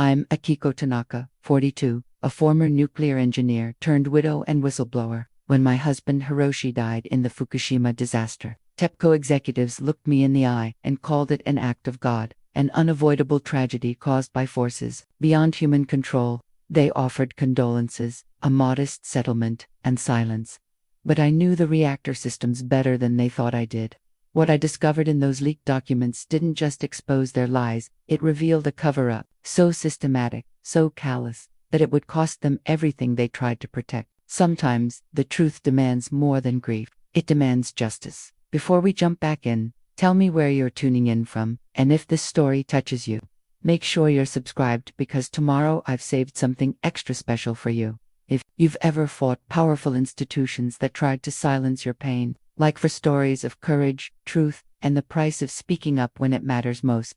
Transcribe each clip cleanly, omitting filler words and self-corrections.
I'm Akiko Tanaka, 42, a former nuclear engineer turned widow and whistleblower. When my husband Hiroshi died in the Fukushima disaster, TEPCO executives looked me in the eye and called it an act of God, an unavoidable tragedy caused by forces beyond human control. They offered condolences, a modest settlement, and silence. But I knew the reactor systems better than they thought I did. What I discovered in those leaked documents didn't just expose their lies, it revealed a cover-up, so systematic, so callous, that it would cost them everything they tried to protect. Sometimes, the truth demands more than grief. It demands justice. Before we jump back in, tell me where you're tuning in from, and if this story touches you. Make sure you're subscribed because tomorrow I've saved something extra special for you. If you've ever fought powerful institutions that tried to silence your pain, like for stories of courage, truth, and the price of speaking up when it matters most.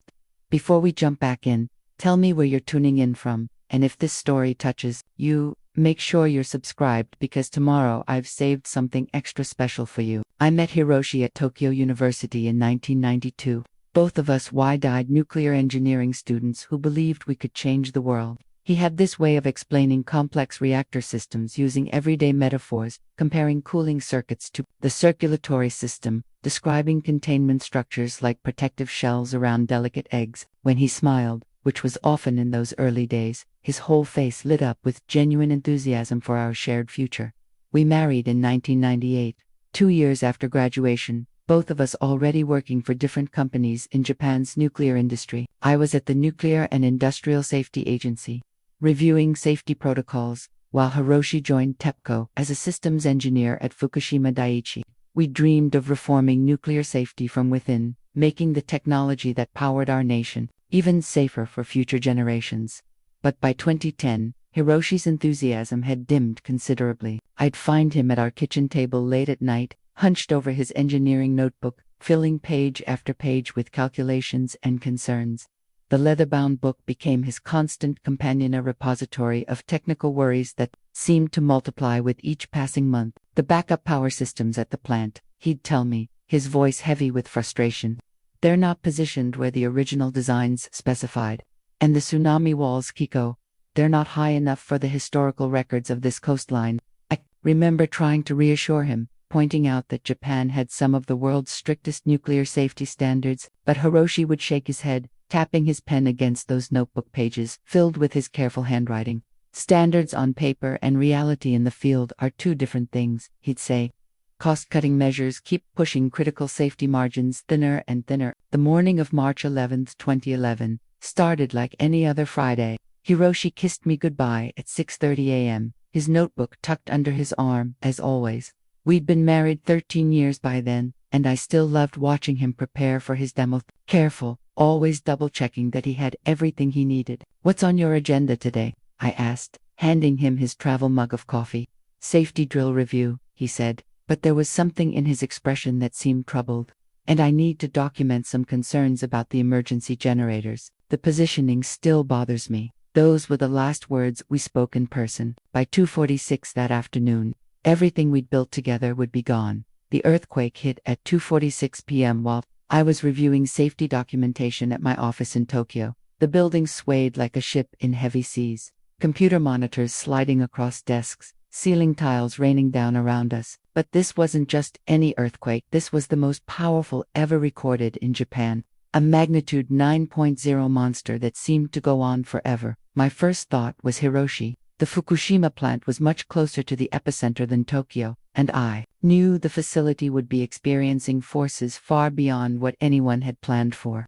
Before we jump back in, tell me where you're tuning in from, and if this story touches you, make sure you're subscribed because tomorrow I've saved something extra special for you. I met Hiroshi at Tokyo University in 1992. Both of us wide-eyed nuclear engineering students who believed we could change the world. He had this way of explaining complex reactor systems using everyday metaphors, comparing cooling circuits to the circulatory system, describing containment structures like protective shells around delicate eggs. When he smiled, which was often in those early days, his whole face lit up with genuine enthusiasm for our shared future. We married in 1998, 2 years after graduation, both of us already working for different companies in Japan's nuclear industry. I was at the Nuclear and Industrial Safety Agency, reviewing safety protocols, while Hiroshi joined TEPCO as a systems engineer at Fukushima Daiichi. We dreamed of reforming nuclear safety from within, making the technology that powered our nation even safer for future generations. But by 2010, Hiroshi's enthusiasm had dimmed considerably. I'd find him at our kitchen table late at night, hunched over his engineering notebook, filling page after page with calculations and concerns. The leather-bound book became his constant companion, a repository of technical worries that seemed to multiply with each passing month. The backup power systems at the plant, he'd tell me, his voice heavy with frustration. They're not positioned where the original designs specified. And the tsunami walls, Kiko, they're not high enough for the historical records of this coastline. I remember trying to reassure him, pointing out that Japan had some of the world's strictest nuclear safety standards, but Hiroshi would shake his head, tapping his pen against those notebook pages filled with his careful handwriting. Standards on paper and reality in the field are two different things, he'd say. Cost-cutting measures keep pushing critical safety margins thinner and thinner. The morning of March 11, 2011, started like any other Friday. Hiroshi kissed me goodbye at 6:30 a.m., his notebook tucked under his arm, as always. We'd been married 13 years by then, and I still loved watching him prepare for his demo. Careful, always double-checking that he had everything he needed. "What's on your agenda today?" I asked, handing him his travel mug of coffee. "Safety drill review," he said, but there was something in his expression that seemed troubled. "And I need to document some concerns about the emergency generators. The positioning still bothers me." Those were the last words we spoke in person. By 2:46 that afternoon, everything we'd built together would be gone. The earthquake hit at 2:46 p.m. while I was reviewing safety documentation at my office in Tokyo. The building swayed like a ship in heavy seas. Computer monitors sliding across desks, ceiling tiles raining down around us. But this wasn't just any earthquake. This was the most powerful ever recorded in Japan. A magnitude 9.0 monster that seemed to go on forever. My first thought was Hiroshi. The Fukushima plant was much closer to the epicenter than Tokyo, and I knew the facility would be experiencing forces far beyond what anyone had planned for.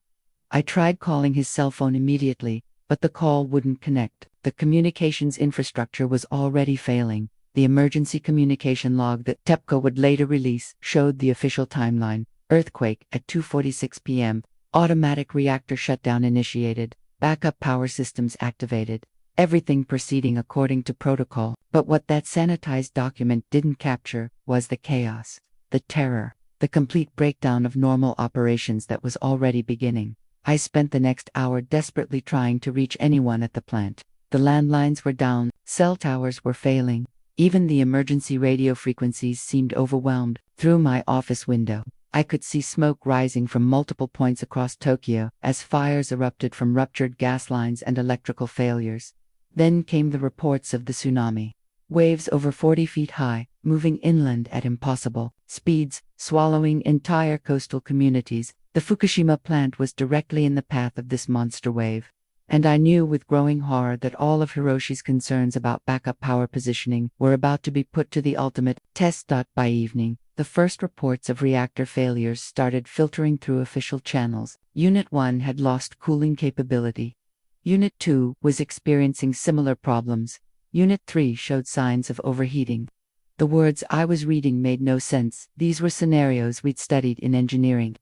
I tried calling his cell phone immediately, but the call wouldn't connect. The communications infrastructure was already failing. The emergency communication log that TEPCO would later release showed the official timeline. Earthquake at 2:46 p.m. Automatic reactor shutdown initiated. Backup power systems activated. Everything proceeding according to protocol. But what that sanitized document didn't capture was the chaos, the terror, the complete breakdown of normal operations that was already beginning. I spent the next hour desperately trying to reach anyone at the plant. The landlines were down, cell towers were failing. Even the emergency radio frequencies seemed overwhelmed. Through my office window, I could see smoke rising from multiple points across Tokyo as fires erupted from ruptured gas lines and electrical failures. Then came the reports of the tsunami. Waves over 40 feet high, moving inland at impossible speeds, swallowing entire coastal communities. The Fukushima plant was directly in the path of this monster wave. And I knew with growing horror that all of Hiroshi's concerns about backup power positioning were about to be put to the ultimate test. By evening, the first reports of reactor failures started filtering through official channels. Unit 1 had lost cooling capability. Unit 2 was experiencing similar problems. Unit 3 showed signs of overheating. The words I was reading made no sense. These were scenarios we'd studied in engineering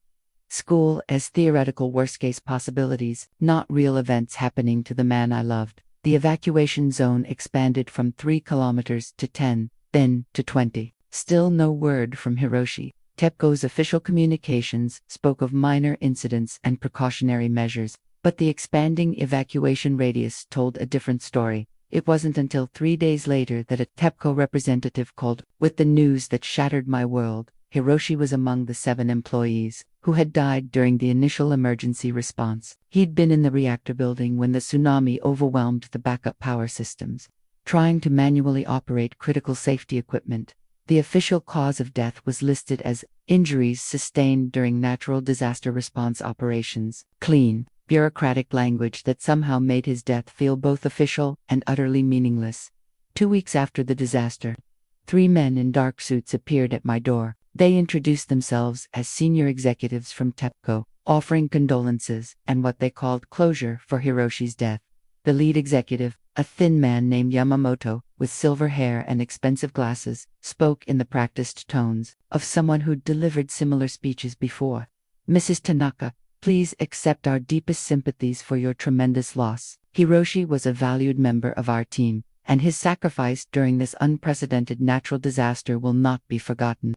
school as theoretical worst-case possibilities, not real events happening to the man I loved. The evacuation zone expanded from 3 kilometers to 10, then to 20. Still no word from Hiroshi. TEPCO's official communications spoke of minor incidents and precautionary measures, but the expanding evacuation radius told a different story. It wasn't until 3 days later that a TEPCO representative called with the news that shattered my world. Hiroshi was among the 7 employees who had died during the initial emergency response. He'd been in the reactor building when the tsunami overwhelmed the backup power systems, trying to manually operate critical safety equipment. The official cause of death was listed as injuries sustained during natural disaster response operations. Clean, bureaucratic language that somehow made his death feel both official and utterly meaningless. 2 weeks after the disaster, 3 men in dark suits appeared at my door. They introduced themselves as senior executives from TEPCO, offering condolences and what they called closure for Hiroshi's death. The lead executive, a thin man named Yamamoto, with silver hair and expensive glasses, spoke in the practiced tones of someone who'd delivered similar speeches before. "Mrs. Tanaka, please accept our deepest sympathies for your tremendous loss. Hiroshi was a valued member of our team, and his sacrifice during this unprecedented natural disaster will not be forgotten."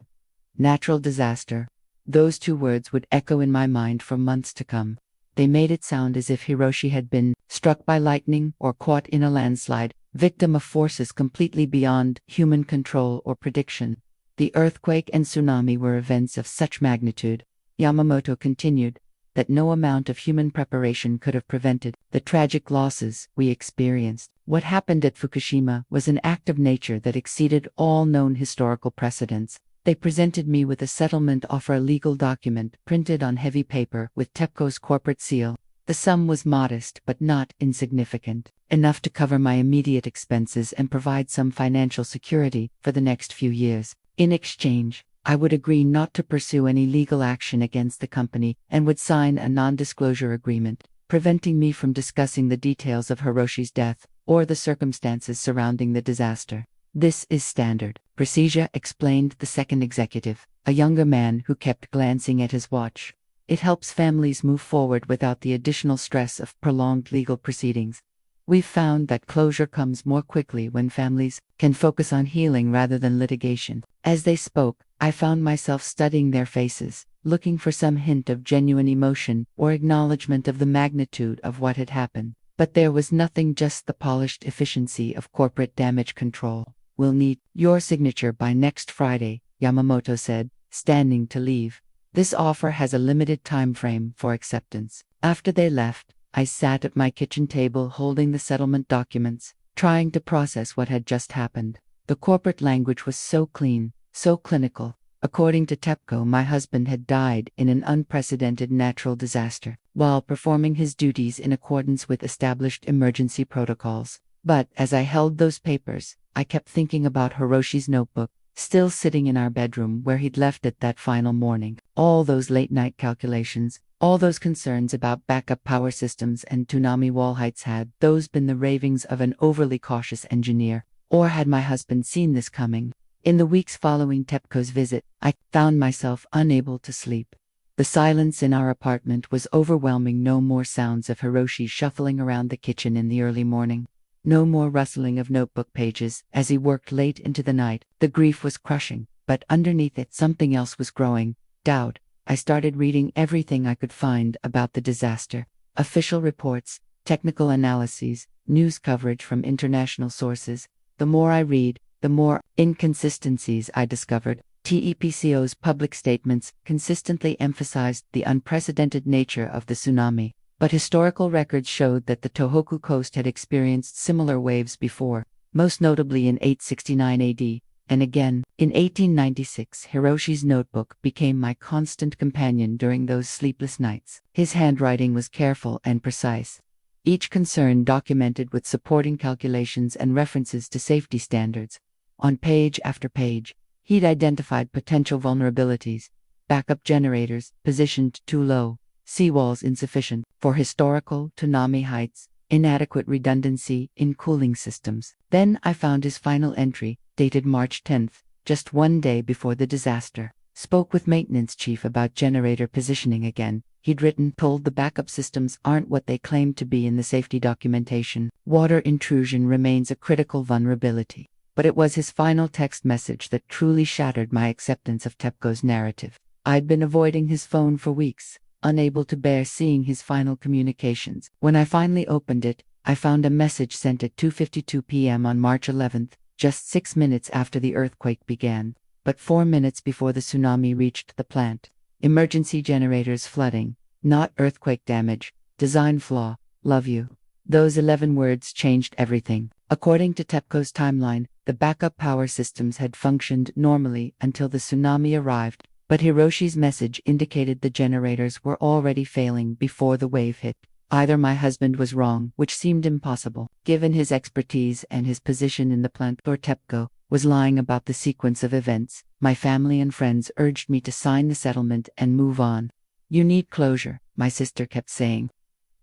Natural disaster. Those 2 words would echo in my mind for months to come. They made it sound as if Hiroshi had been struck by lightning or caught in a landslide, victim of forces completely beyond human control or prediction. The earthquake and tsunami were events of such magnitude, Yamamoto continued, that no amount of human preparation could have prevented the tragic losses we experienced. What happened at Fukushima was an act of nature that exceeded all known historical precedents. They presented me with a settlement offer, a legal document printed on heavy paper with TEPCO's corporate seal. The sum was modest but not insignificant, enough to cover my immediate expenses and provide some financial security for the next few years. In exchange, I would agree not to pursue any legal action against the company and would sign a non-disclosure agreement, preventing me from discussing the details of Hiroshi's death or the circumstances surrounding the disaster. "This is standard procedure," explained the second executive, a younger man who kept glancing at his watch. "It helps families move forward without the additional stress of prolonged legal proceedings. We've found that closure comes more quickly when families can focus on healing rather than litigation." As they spoke, I found myself studying their faces, looking for some hint of genuine emotion or acknowledgement of the magnitude of what had happened. But there was nothing, just the polished efficiency of corporate damage control. "We'll need your signature by next Friday," Yamamoto said, standing to leave. "This offer has a limited time frame for acceptance." After they left, I sat at my kitchen table holding the settlement documents, trying to process what had just happened. The corporate language was so clean, so clinical. According to TEPCO, my husband had died in an unprecedented natural disaster, while performing his duties in accordance with established emergency protocols. But as I held those papers, I kept thinking about Hiroshi's notebook, still sitting in our bedroom where he'd left it that final morning. All those late-night calculations, all those concerns about backup power systems and tsunami wall heights, had those been the ravings of an overly cautious engineer? Or had my husband seen this coming? In the weeks following TEPCO's visit, I found myself unable to sleep. The silence in our apartment was overwhelming. No more sounds of Hiroshi shuffling around the kitchen in the early morning. No more rustling of notebook pages as he worked late into the night. The grief was crushing, but underneath it something else was growing: doubt. I started reading everything I could find about the disaster. Official reports, technical analyses, news coverage from international sources. The more I read, the more inconsistencies I discovered. TEPCO's public statements consistently emphasized the unprecedented nature of the tsunami, but historical records showed that the Tohoku coast had experienced similar waves before, most notably in 869 AD, and again, in 1896. Hiroshi's notebook became my constant companion during those sleepless nights. His handwriting was careful and precise, each concern documented with supporting calculations and references to safety standards. On page after page, he'd identified potential vulnerabilities: backup generators positioned too low, seawalls insufficient for historical tsunami heights, inadequate redundancy in cooling systems. Then I found his final entry, dated March 10, just one day before the disaster. Spoke with maintenance chief about generator positioning again. He'd written, told the backup systems aren't what they claim to be in the safety documentation. Water intrusion remains a critical vulnerability. But it was his final text message that truly shattered my acceptance of TEPCO's narrative. I'd been avoiding his phone for weeks, unable to bear seeing his final communications. When I finally opened it, I found a message sent at 2:52 p.m. on March 11, just 6 minutes after the earthquake began, but 4 minutes before the tsunami reached the plant. Emergency generators flooding, not earthquake damage, design flaw, love you. Those 11 words changed everything. According to TEPCO's timeline, the backup power systems had functioned normally until the tsunami arrived, but Hiroshi's message indicated the generators were already failing before the wave hit. Either my husband was wrong, which seemed impossible, given his expertise and his position in the plant, or TEPCO was lying about the sequence of events. My family and friends urged me to sign the settlement and move on. You need closure, my sister kept saying.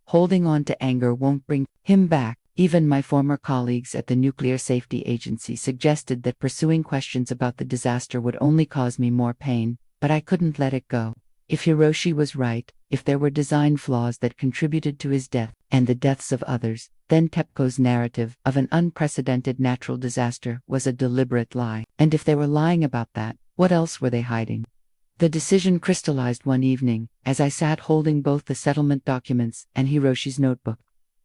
Holding on to anger won't bring him back. Even my former colleagues at the Nuclear Safety Agency suggested that pursuing questions about the disaster would only cause me more pain, but I couldn't let it go. If Hiroshi was right, if there were design flaws that contributed to his death and the deaths of others, then TEPCO's narrative of an unprecedented natural disaster was a deliberate lie. And if they were lying about that, what else were they hiding? The decision crystallized one evening, as I sat holding both the settlement documents and Hiroshi's notebook.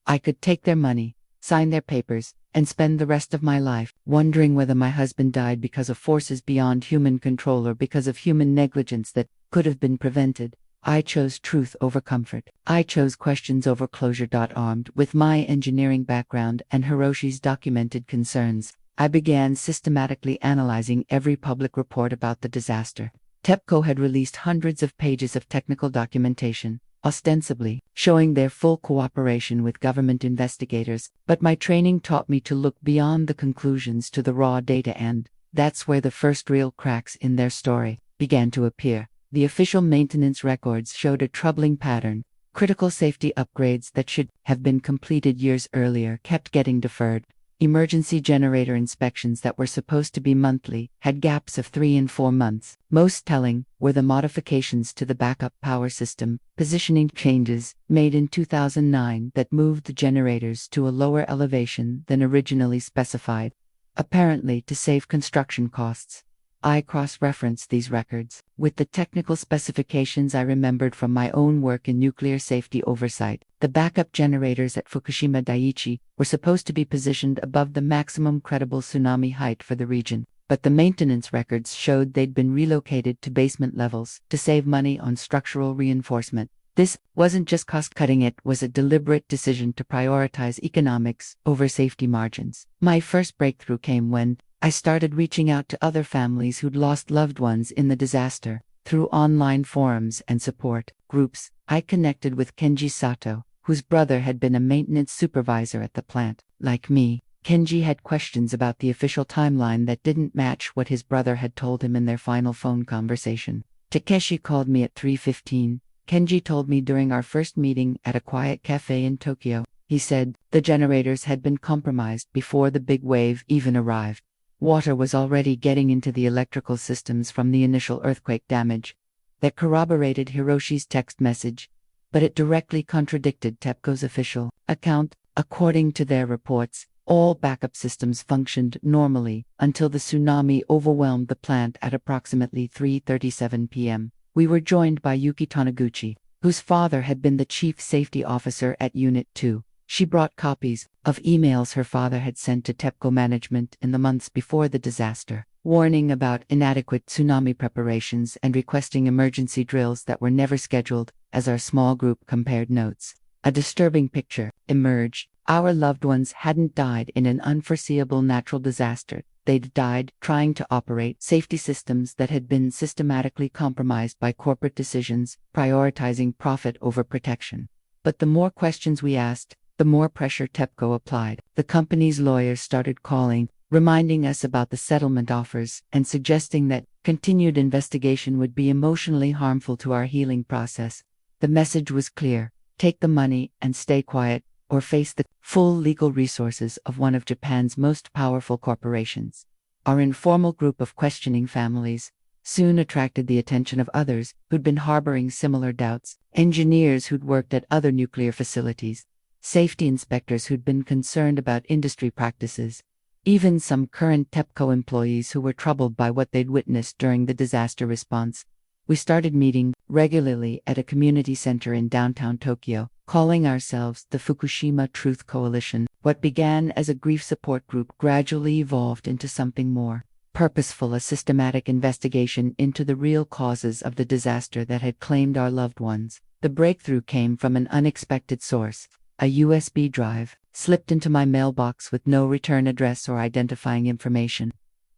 I could take their money, sign their papers, and spend the rest of my life wondering whether my husband died because of forces beyond human control or because of human negligence that could have been prevented. I chose truth over comfort. I chose questions over closure. Armed with my engineering background and Hiroshi's documented concerns, I began systematically analyzing every public report about the disaster. TEPCO had released hundreds of pages of technical documentation, ostensibly showing their full cooperation with government investigators, but my training taught me to look beyond the conclusions to the raw data, and that's where the first real cracks in their story began to appear. The official maintenance records showed a troubling pattern. Critical safety upgrades that should have been completed years earlier kept getting deferred. Emergency generator inspections that were supposed to be monthly had gaps of 3 and 4 months. Most telling were the modifications to the backup power system positioning changes made in 2009 that moved the generators to a lower elevation than originally specified, apparently to save construction costs. I cross-referenced these records with the technical specifications I remembered from my own work in nuclear safety oversight. The backup generators at Fukushima Daiichi were supposed to be positioned above the maximum credible tsunami height for the region, but the maintenance records showed they'd been relocated to basement levels to save money on structural reinforcement. This wasn't just cost-cutting, it was a deliberate decision to prioritize economics over safety margins. My first breakthrough came when I started reaching out to other families who'd lost loved ones in the disaster. Through online forums and support groups, I connected with Kenji Sato, whose brother had been a maintenance supervisor at the plant. Like me, Kenji had questions about the official timeline that didn't match what his brother had told him in their final phone conversation. Takeshi called me at 3:15. Kenji told me during our first meeting at a quiet cafe in Tokyo. He said the generators had been compromised before the big wave even arrived. Water was already getting into the electrical systems from the initial earthquake damage. That corroborated Hiroshi's text message, but it directly contradicted TEPCO's official account. According to their reports, all backup systems functioned normally until the tsunami overwhelmed the plant at approximately 3:37 p.m. We were joined by Yuki Taniguchi, whose father had been the chief safety officer at Unit 2. She brought copies of emails her father had sent to TEPCO management in the months before the disaster. warning about inadequate tsunami preparations and requesting emergency drills that were never scheduled. As our small group compared notes, a disturbing picture emerged. Our loved ones hadn't died in an unforeseeable natural disaster. They'd died trying to operate safety systems that had been systematically compromised by corporate decisions, prioritizing profit over protection. But the more questions we asked, the more pressure TEPCO applied. The company's lawyers started calling, reminding us about the settlement offers, and suggesting that continued investigation would be emotionally harmful to our healing process. The message was clear: take the money and stay quiet, or face the full legal resources of one of Japan's most powerful corporations. Our informal group of questioning families soon attracted the attention of others who'd been harboring similar doubts: engineers who'd worked at other nuclear facilities, safety inspectors who'd been concerned about industry practices, even some current TEPCO employees who were troubled by what they'd witnessed during the disaster response. We started meeting regularly at a community center in downtown Tokyo, calling ourselves the Fukushima Truth Coalition. What began as a grief support group gradually evolved into something more purposeful: a systematic investigation into the real causes of the disaster that had claimed our loved ones. The breakthrough came from an unexpected source: a USB drive slipped into my mailbox with no return address or identifying information.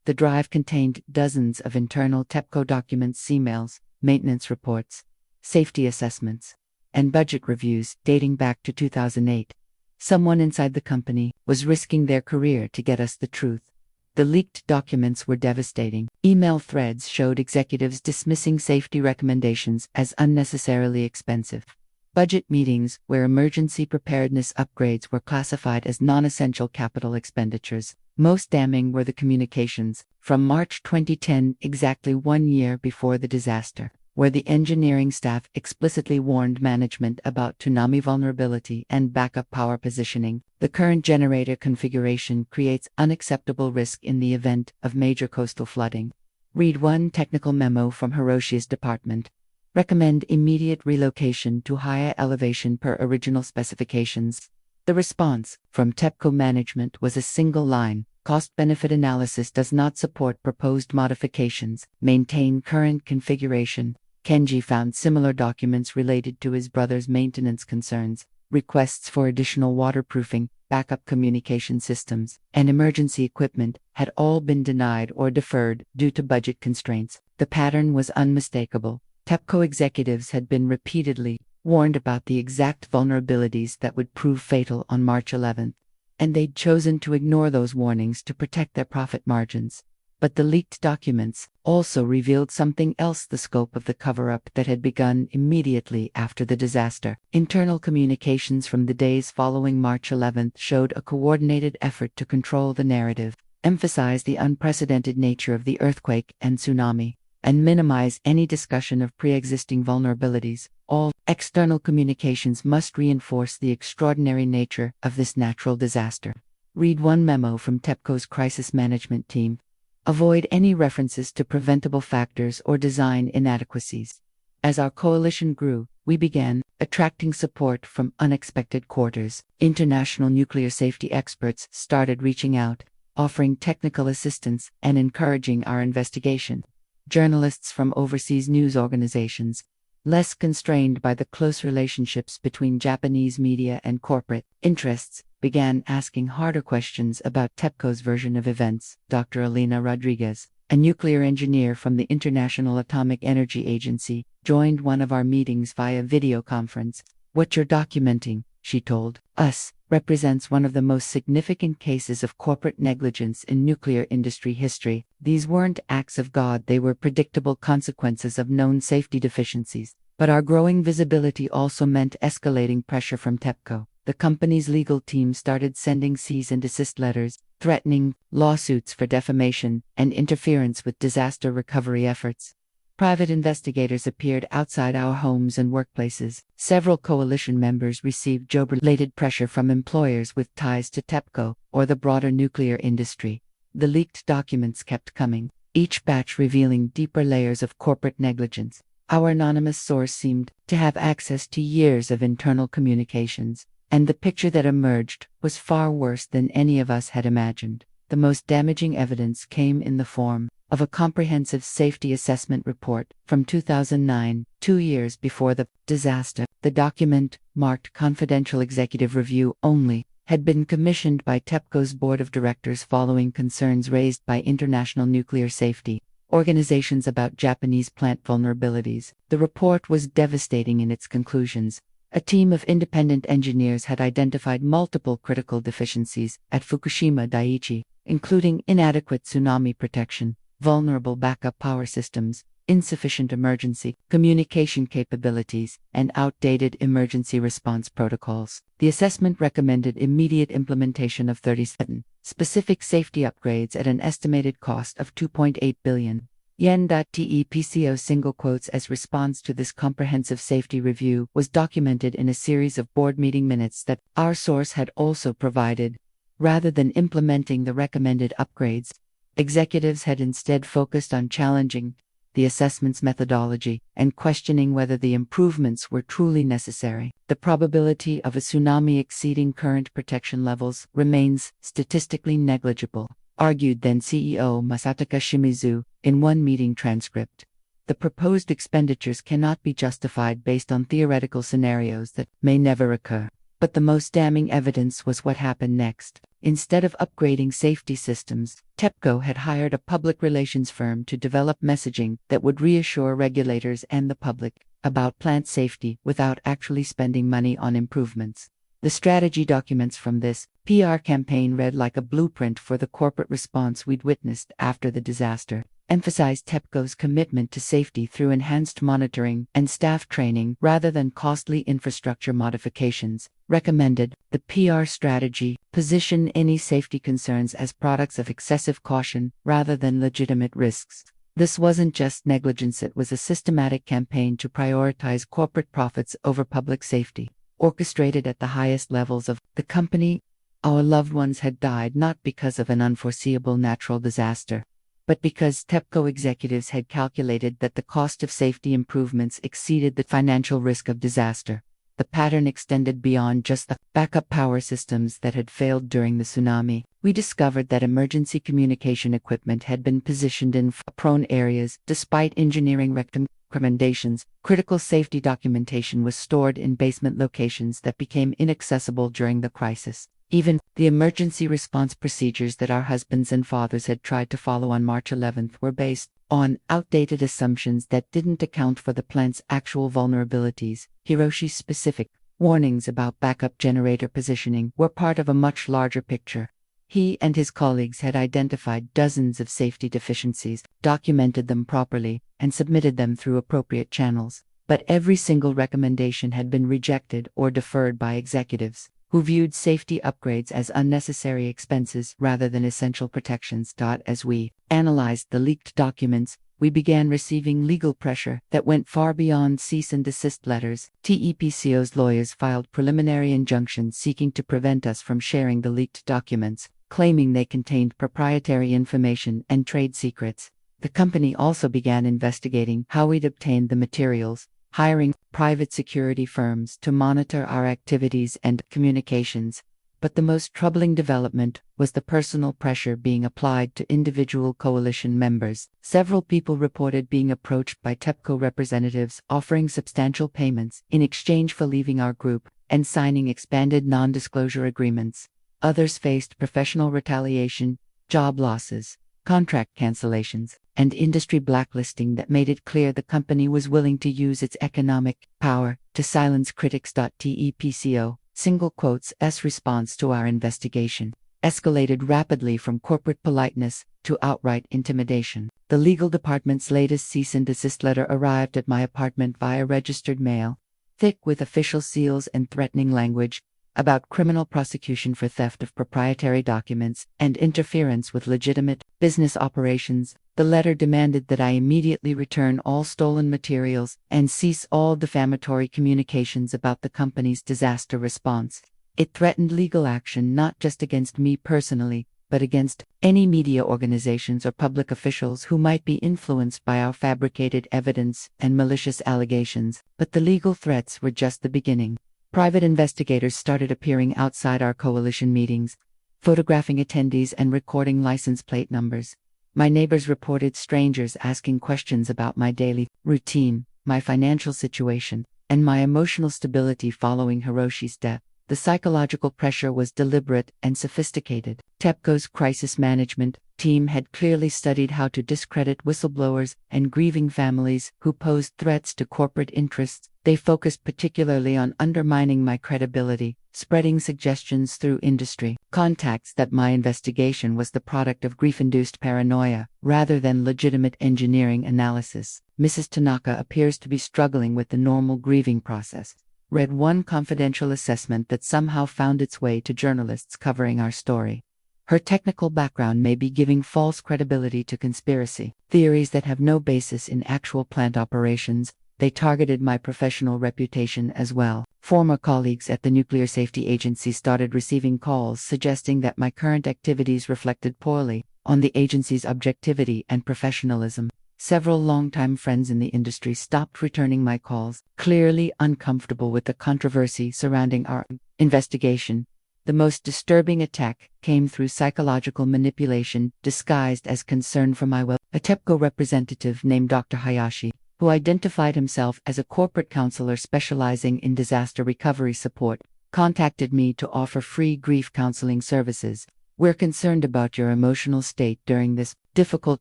The drive contained dozens of internal TEPCO documents, emails, maintenance reports, safety assessments, and budget reviews dating back to 2008. Someone inside the company was risking their career to get us the truth. The leaked documents were devastating. Email threads showed executives dismissing safety recommendations as unnecessarily expensive. Budget meetings where emergency preparedness upgrades were classified as non-essential capital expenditures. Most damning were the communications from March 2010, exactly 1 year before the disaster, where the engineering staff explicitly warned management about tsunami vulnerability and backup power positioning. The current generator configuration creates unacceptable risk in the event of major coastal flooding. Read one technical memo from Hiroshi's department. Recommend immediate relocation to higher elevation per original specifications. The response from TEPCO management was a single line: cost-benefit analysis does not support proposed modifications. Maintain current configuration. Kenji found similar documents related to his brother's maintenance concerns. Requests for additional waterproofing, backup communication systems, and emergency equipment had all been denied or deferred due to budget constraints. The pattern was unmistakable. TEPCO executives had been repeatedly warned about the exact vulnerabilities that would prove fatal on March 11, and they'd chosen to ignore those warnings to protect their profit margins. But the leaked documents also revealed something else: the scope of the cover-up that had begun immediately after the disaster. Internal communications from the days following March 11 showed a coordinated effort to control the narrative, emphasize the unprecedented nature of the earthquake and tsunami, and minimize any discussion of pre-existing vulnerabilities. All external communications must reinforce the extraordinary nature of this natural disaster. Read one memo from TEPCO's crisis management team. Avoid any references to preventable factors or design inadequacies. As our coalition grew, we began attracting support from unexpected quarters. International nuclear safety experts started reaching out, offering technical assistance and encouraging our investigation. Journalists from overseas news organizations, less constrained by the close relationships between Japanese media and corporate interests, began asking harder questions about TEPCO's version of events. Dr. Elena Rodriguez, a nuclear engineer from the International Atomic Energy Agency, joined one of our meetings via video conference. "What you're documenting," she told us, "represents one of the most significant cases of corporate negligence in nuclear industry history. These weren't acts of God, they were predictable consequences of known safety deficiencies." But our growing visibility also meant escalating pressure from TEPCO. The company's legal team started sending cease and desist letters, threatening lawsuits for defamation and interference with disaster recovery efforts. Private investigators appeared outside our homes and workplaces. Several coalition members received job-related pressure from employers with ties to TEPCO or the broader nuclear industry. The leaked documents kept coming, each batch revealing deeper layers of corporate negligence. Our anonymous source seemed to have access to years of internal communications, and the picture that emerged was far worse than any of us had imagined. the most damaging evidence came in the form of a comprehensive safety assessment report from 2009, 2 years before the disaster. The document, marked confidential executive review only, had been commissioned by TEPCO's board of directors following concerns raised by international nuclear safety organizations about Japanese plant vulnerabilities. The report was devastating in its conclusions. A team of independent engineers had identified multiple critical deficiencies at Fukushima Daiichi, including inadequate tsunami protection, vulnerable backup power systems, insufficient emergency communication capabilities, and outdated emergency response protocols. The assessment recommended immediate implementation of 37 specific safety upgrades at an estimated cost of 2.8 billion yen. TEPCO single quotes as response to this comprehensive safety review was documented in a series of board meeting minutes that our source had also provided. Rather than implementing the recommended upgrades, executives had instead focused on challenging the assessment's methodology and questioning whether the improvements were truly necessary. The probability of a tsunami exceeding current protection levels remains statistically negligible, argued then CEO Masataka Shimizu in one meeting transcript. The proposed expenditures cannot be justified based on theoretical scenarios that may never occur. But the most damning evidence was what happened next. Instead of upgrading safety systems, TEPCO had hired a public relations firm to develop messaging that would reassure regulators and the public about plant safety without actually spending money on improvements. The strategy documents from this PR campaign read like a blueprint for the corporate response we'd witnessed after the disaster, emphasized TEPCO's commitment to safety through enhanced monitoring and staff training rather than costly infrastructure modifications. Recommended the PR strategy position any safety concerns as products of excessive caution rather than legitimate risks. This wasn't just negligence, it was a systematic campaign to prioritize corporate profits over public safety, orchestrated at the highest levels of the company. Our loved ones had died not because of an unforeseeable natural disaster, but because TEPCO executives had calculated that the cost of safety improvements exceeded the financial risk of disaster. The pattern extended beyond just the backup power systems that had failed during the tsunami. We discovered that emergency communication equipment had been positioned in prone areas. Despite engineering recommendations, critical safety documentation was stored in basement locations that became inaccessible during the crisis. Even the emergency response procedures that our husbands and fathers had tried to follow on March 11th were based on outdated assumptions that didn't account for the plant's actual vulnerabilities. Hiroshi's specific warnings about backup generator positioning were part of a much larger picture. He and his colleagues had identified dozens of safety deficiencies, documented them properly, and submitted them through appropriate channels. But every single recommendation had been rejected or deferred by executives who viewed safety upgrades as unnecessary expenses rather than essential protections. As we analyzed the leaked documents, we began receiving legal pressure that went far beyond cease and desist letters. TEPCO's lawyers filed preliminary injunctions seeking to prevent us from sharing the leaked documents, claiming they contained proprietary information and trade secrets. The company also began investigating how we'd obtained the materials, hiring private security firms to monitor our activities and communications. But the most troubling development was the personal pressure being applied to individual coalition members. Several people reported being approached by TEPCO representatives offering substantial payments in exchange for leaving our group and signing expanded non-disclosure agreements. Others faced professional retaliation, job losses, contract cancellations, and industry blacklisting that made it clear the company was willing to use its economic power to silence critics. TEPCO single quotes S response to our investigation escalated rapidly from corporate politeness to outright intimidation. The legal department's latest cease and desist letter arrived at my apartment via registered mail, thick with official seals and threatening language about criminal prosecution for theft of proprietary documents and interference with legitimate business operations. The letter demanded that I immediately return all stolen materials and cease all defamatory communications about the company's disaster response. It threatened legal action not just against me personally, but against any media organizations or public officials who might be influenced by our fabricated evidence and malicious allegations. But the legal threats were just the beginning. Private investigators started appearing outside our coalition meetings, photographing attendees and recording license plate numbers. My neighbors reported strangers asking questions about my daily routine, my financial situation, and my emotional stability following Hiroshi's death. The psychological pressure was deliberate and sophisticated. TEPCO's crisis management team had clearly studied how to discredit whistleblowers and grieving families who posed threats to corporate interests. They focused particularly on undermining my credibility, spreading suggestions through industry contacts that my investigation was the product of grief-induced paranoia, rather than legitimate engineering analysis. Mrs. Tanaka appears to be struggling with the normal grieving process. Read one confidential assessment that somehow found its way to journalists covering our story. Her technical background may be giving false credibility to conspiracy theories that have no basis in actual plant operations. They targeted my professional reputation as well. Former colleagues at the Nuclear Safety Agency started receiving calls suggesting that my current activities reflected poorly on the agency's objectivity and professionalism. Several longtime friends in the industry stopped returning my calls, clearly uncomfortable with the controversy surrounding our investigation. The most disturbing attack came through psychological manipulation disguised as concern for my well. A TEPCO representative named Dr. Hayashi, who identified himself as a corporate counselor specializing in disaster recovery support, contacted me to offer free grief counseling services. "We're concerned about your emotional state during this difficult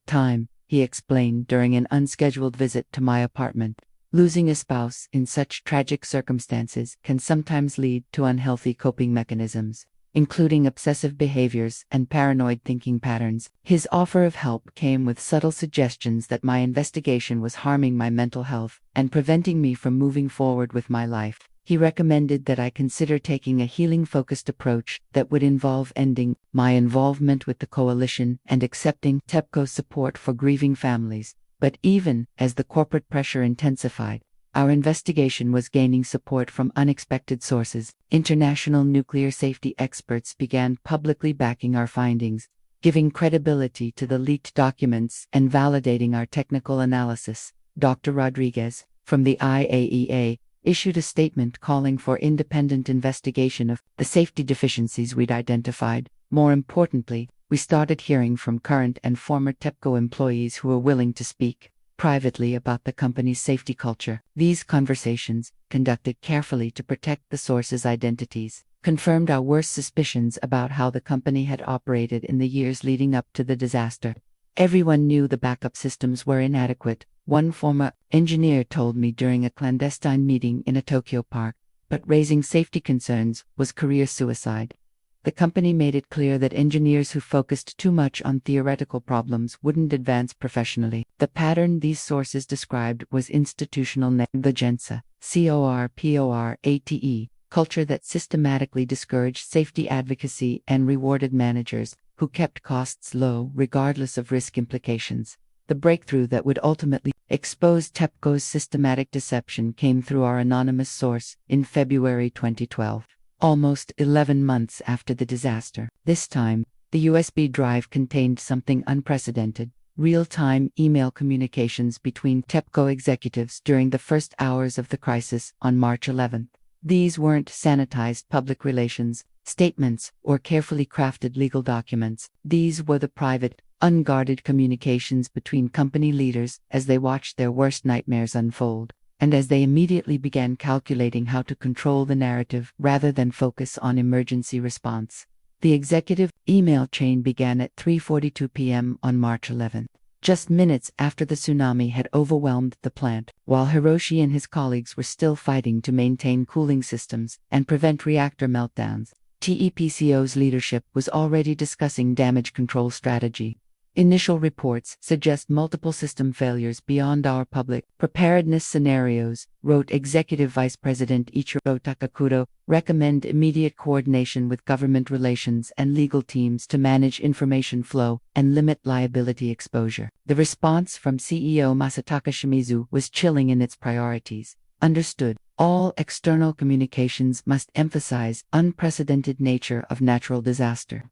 time," he explained during an unscheduled visit to my apartment. Losing a spouse in such tragic circumstances can sometimes lead to unhealthy coping mechanisms, including obsessive behaviors and paranoid thinking patterns. His offer of help came with subtle suggestions that my investigation was harming my mental health and preventing me from moving forward with my life. He recommended that I consider taking a healing-focused approach that would involve ending my involvement with the coalition and accepting TEPCO's support for grieving families. But even as the corporate pressure intensified, our investigation was gaining support from unexpected sources. International nuclear safety experts began publicly backing our findings, giving credibility to the leaked documents and validating our technical analysis. Dr. Rodriguez, from the IAEA, issued a statement calling for independent investigation of the safety deficiencies we'd identified. More importantly, we started hearing from current and former TEPCO employees who were willing to speak privately about the company's safety culture. These conversations, conducted carefully to protect the sources' identities, confirmed our worst suspicions about how the company had operated in the years leading up to the disaster. Everyone knew the backup systems were inadequate, one former engineer told me during a clandestine meeting in a Tokyo park, but raising safety concerns was career suicide. The company made it clear that engineers who focused too much on theoretical problems wouldn't advance professionally. The pattern these sources described was institutional negligence, corporate culture that systematically discouraged safety advocacy and rewarded managers who kept costs low regardless of risk implications. The breakthrough that would ultimately expose TEPCO's systematic deception came through our anonymous source in February 2012. Almost 11 months after the disaster. This time, the USB drive contained something unprecedented: real-time email communications between TEPCO executives during the first hours of the crisis on March 11. These weren't sanitized public relations statements or carefully crafted legal documents. These were the private, unguarded communications between company leaders as they watched their worst nightmares unfold, and as they immediately began calculating how to control the narrative rather than focus on emergency response. The executive email chain began at 3:42 p.m. on March 11, just minutes after the tsunami had overwhelmed the plant, while Hiroshi and his colleagues were still fighting to maintain cooling systems and prevent reactor meltdowns. TEPCO's leadership was already discussing damage control strategy. Initial reports suggest multiple system failures beyond our public preparedness scenarios, wrote Executive Vice President Ichiro Takakudo. Recommend immediate coordination with government relations and legal teams to manage information flow and limit liability exposure. The response from CEO Masataka Shimizu was chilling in its priorities. Understood. All external communications must emphasize unprecedented nature of natural disaster.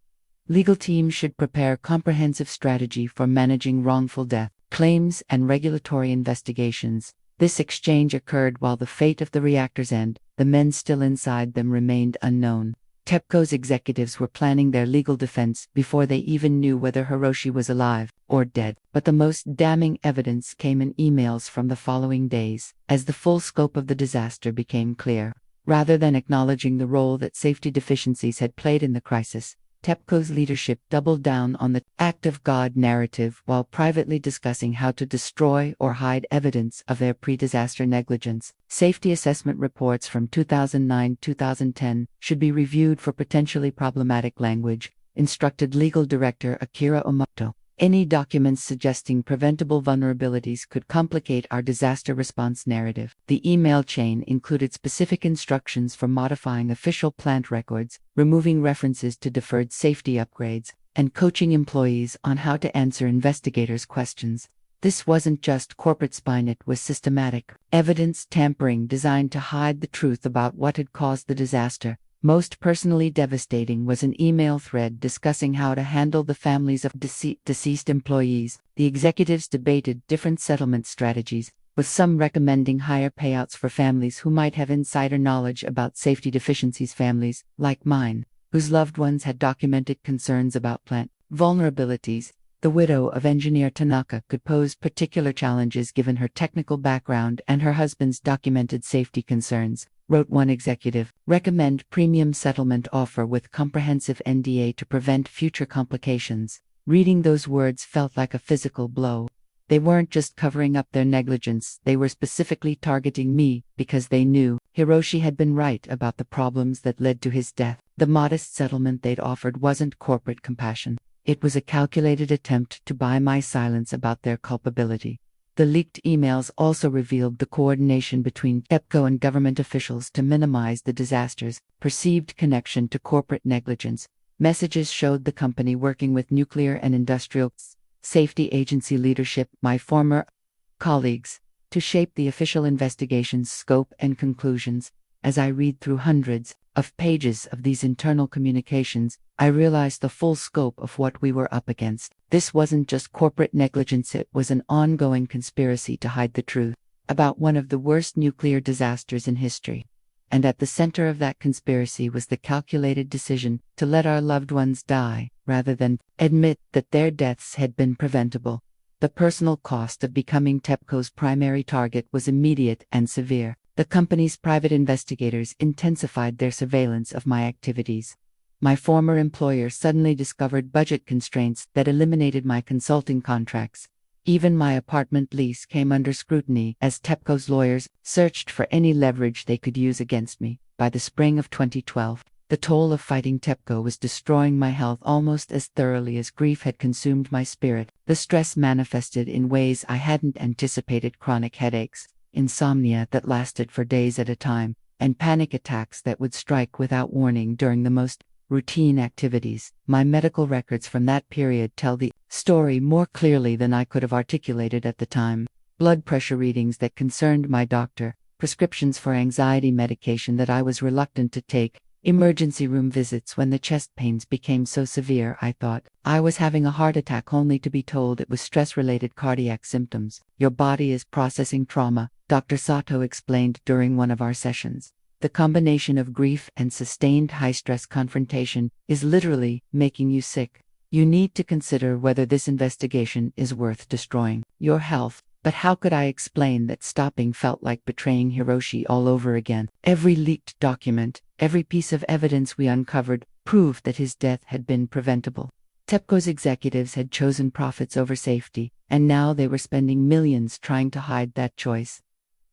Legal teams should prepare comprehensive strategy for managing wrongful death claims and regulatory investigations. This exchange occurred while the fate of the reactors and the men still inside them remained unknown. TEPCO's executives were planning their legal defense before they even knew whether Hiroshi was alive or dead. But the most damning evidence came in emails from the following days, as the full scope of the disaster became clear. Rather than acknowledging the role that safety deficiencies had played in the crisis, TEPCO's leadership doubled down on the act of God narrative while privately discussing how to destroy or hide evidence of their pre-disaster negligence. Safety assessment reports from 2009-2010 should be reviewed for potentially problematic language, instructed Legal Director Akira Omoto. Any documents suggesting preventable vulnerabilities could complicate our disaster response narrative. The email chain included specific instructions for modifying official plant records, removing references to deferred safety upgrades, and coaching employees on how to answer investigators' questions. This wasn't just corporate spying, it was systematic evidence tampering designed to hide the truth about what had caused the disaster. Most personally devastating was an email thread discussing how to handle the families of deceased employees. The executives debated different settlement strategies, with some recommending higher payouts for families who might have insider knowledge about safety deficiencies. Families, like mine, whose loved ones had documented concerns about plant vulnerabilities. The widow of engineer Tanaka could pose particular challenges given her technical background and her husband's documented safety concerns, wrote one executive. Recommend premium settlement offer with comprehensive NDA to prevent future complications. Reading those words felt like a physical blow. They weren't just covering up their negligence, they were specifically targeting me because they knew Hiroshi had been right about the problems that led to his death. The modest settlement they'd offered wasn't corporate compassion. It was a calculated attempt to buy my silence about their culpability. The leaked emails also revealed the coordination between TEPCO and government officials to minimize the disaster's perceived connection to corporate negligence. Messages showed the company working with nuclear and industrial safety agency leadership, my former colleagues, to shape the official investigation's scope and conclusions. As I read through hundreds of pages of these internal communications, I realized the full scope of what we were up against. This wasn't just corporate negligence, it was an ongoing conspiracy to hide the truth about one of the worst nuclear disasters in history. And at the center of that conspiracy was the calculated decision to let our loved ones die, rather than admit that their deaths had been preventable. The personal cost of becoming TEPCO's primary target was immediate and severe. The company's private investigators intensified their surveillance of my activities. My former employer suddenly discovered budget constraints that eliminated my consulting contracts. Even my apartment lease came under scrutiny as TEPCO's lawyers searched for any leverage they could use against me. By the spring of 2012, the toll of fighting TEPCO was destroying my health almost as thoroughly as grief had consumed my spirit. The stress manifested in ways I hadn't anticipated: chronic headaches, insomnia that lasted for days at a time, and panic attacks that would strike without warning during the most routine activities. My medical records from that period tell the story more clearly than I could have articulated at the time. Blood pressure readings that concerned my doctor, prescriptions for anxiety medication that I was reluctant to take, emergency room visits when the chest pains became so severe I thought I was having a heart attack, only to be told it was stress-related cardiac symptoms. Your body is processing trauma, Dr. Sato explained during one of our sessions. The combination of grief and sustained high-stress confrontation is literally making you sick. You need to consider whether this investigation is worth destroying your health. But how could I explain that stopping felt like betraying Hiroshi all over again? Every leaked document, every piece of evidence we uncovered, proved that his death had been preventable. TEPCO's executives had chosen profits over safety, and now they were spending millions trying to hide that choice.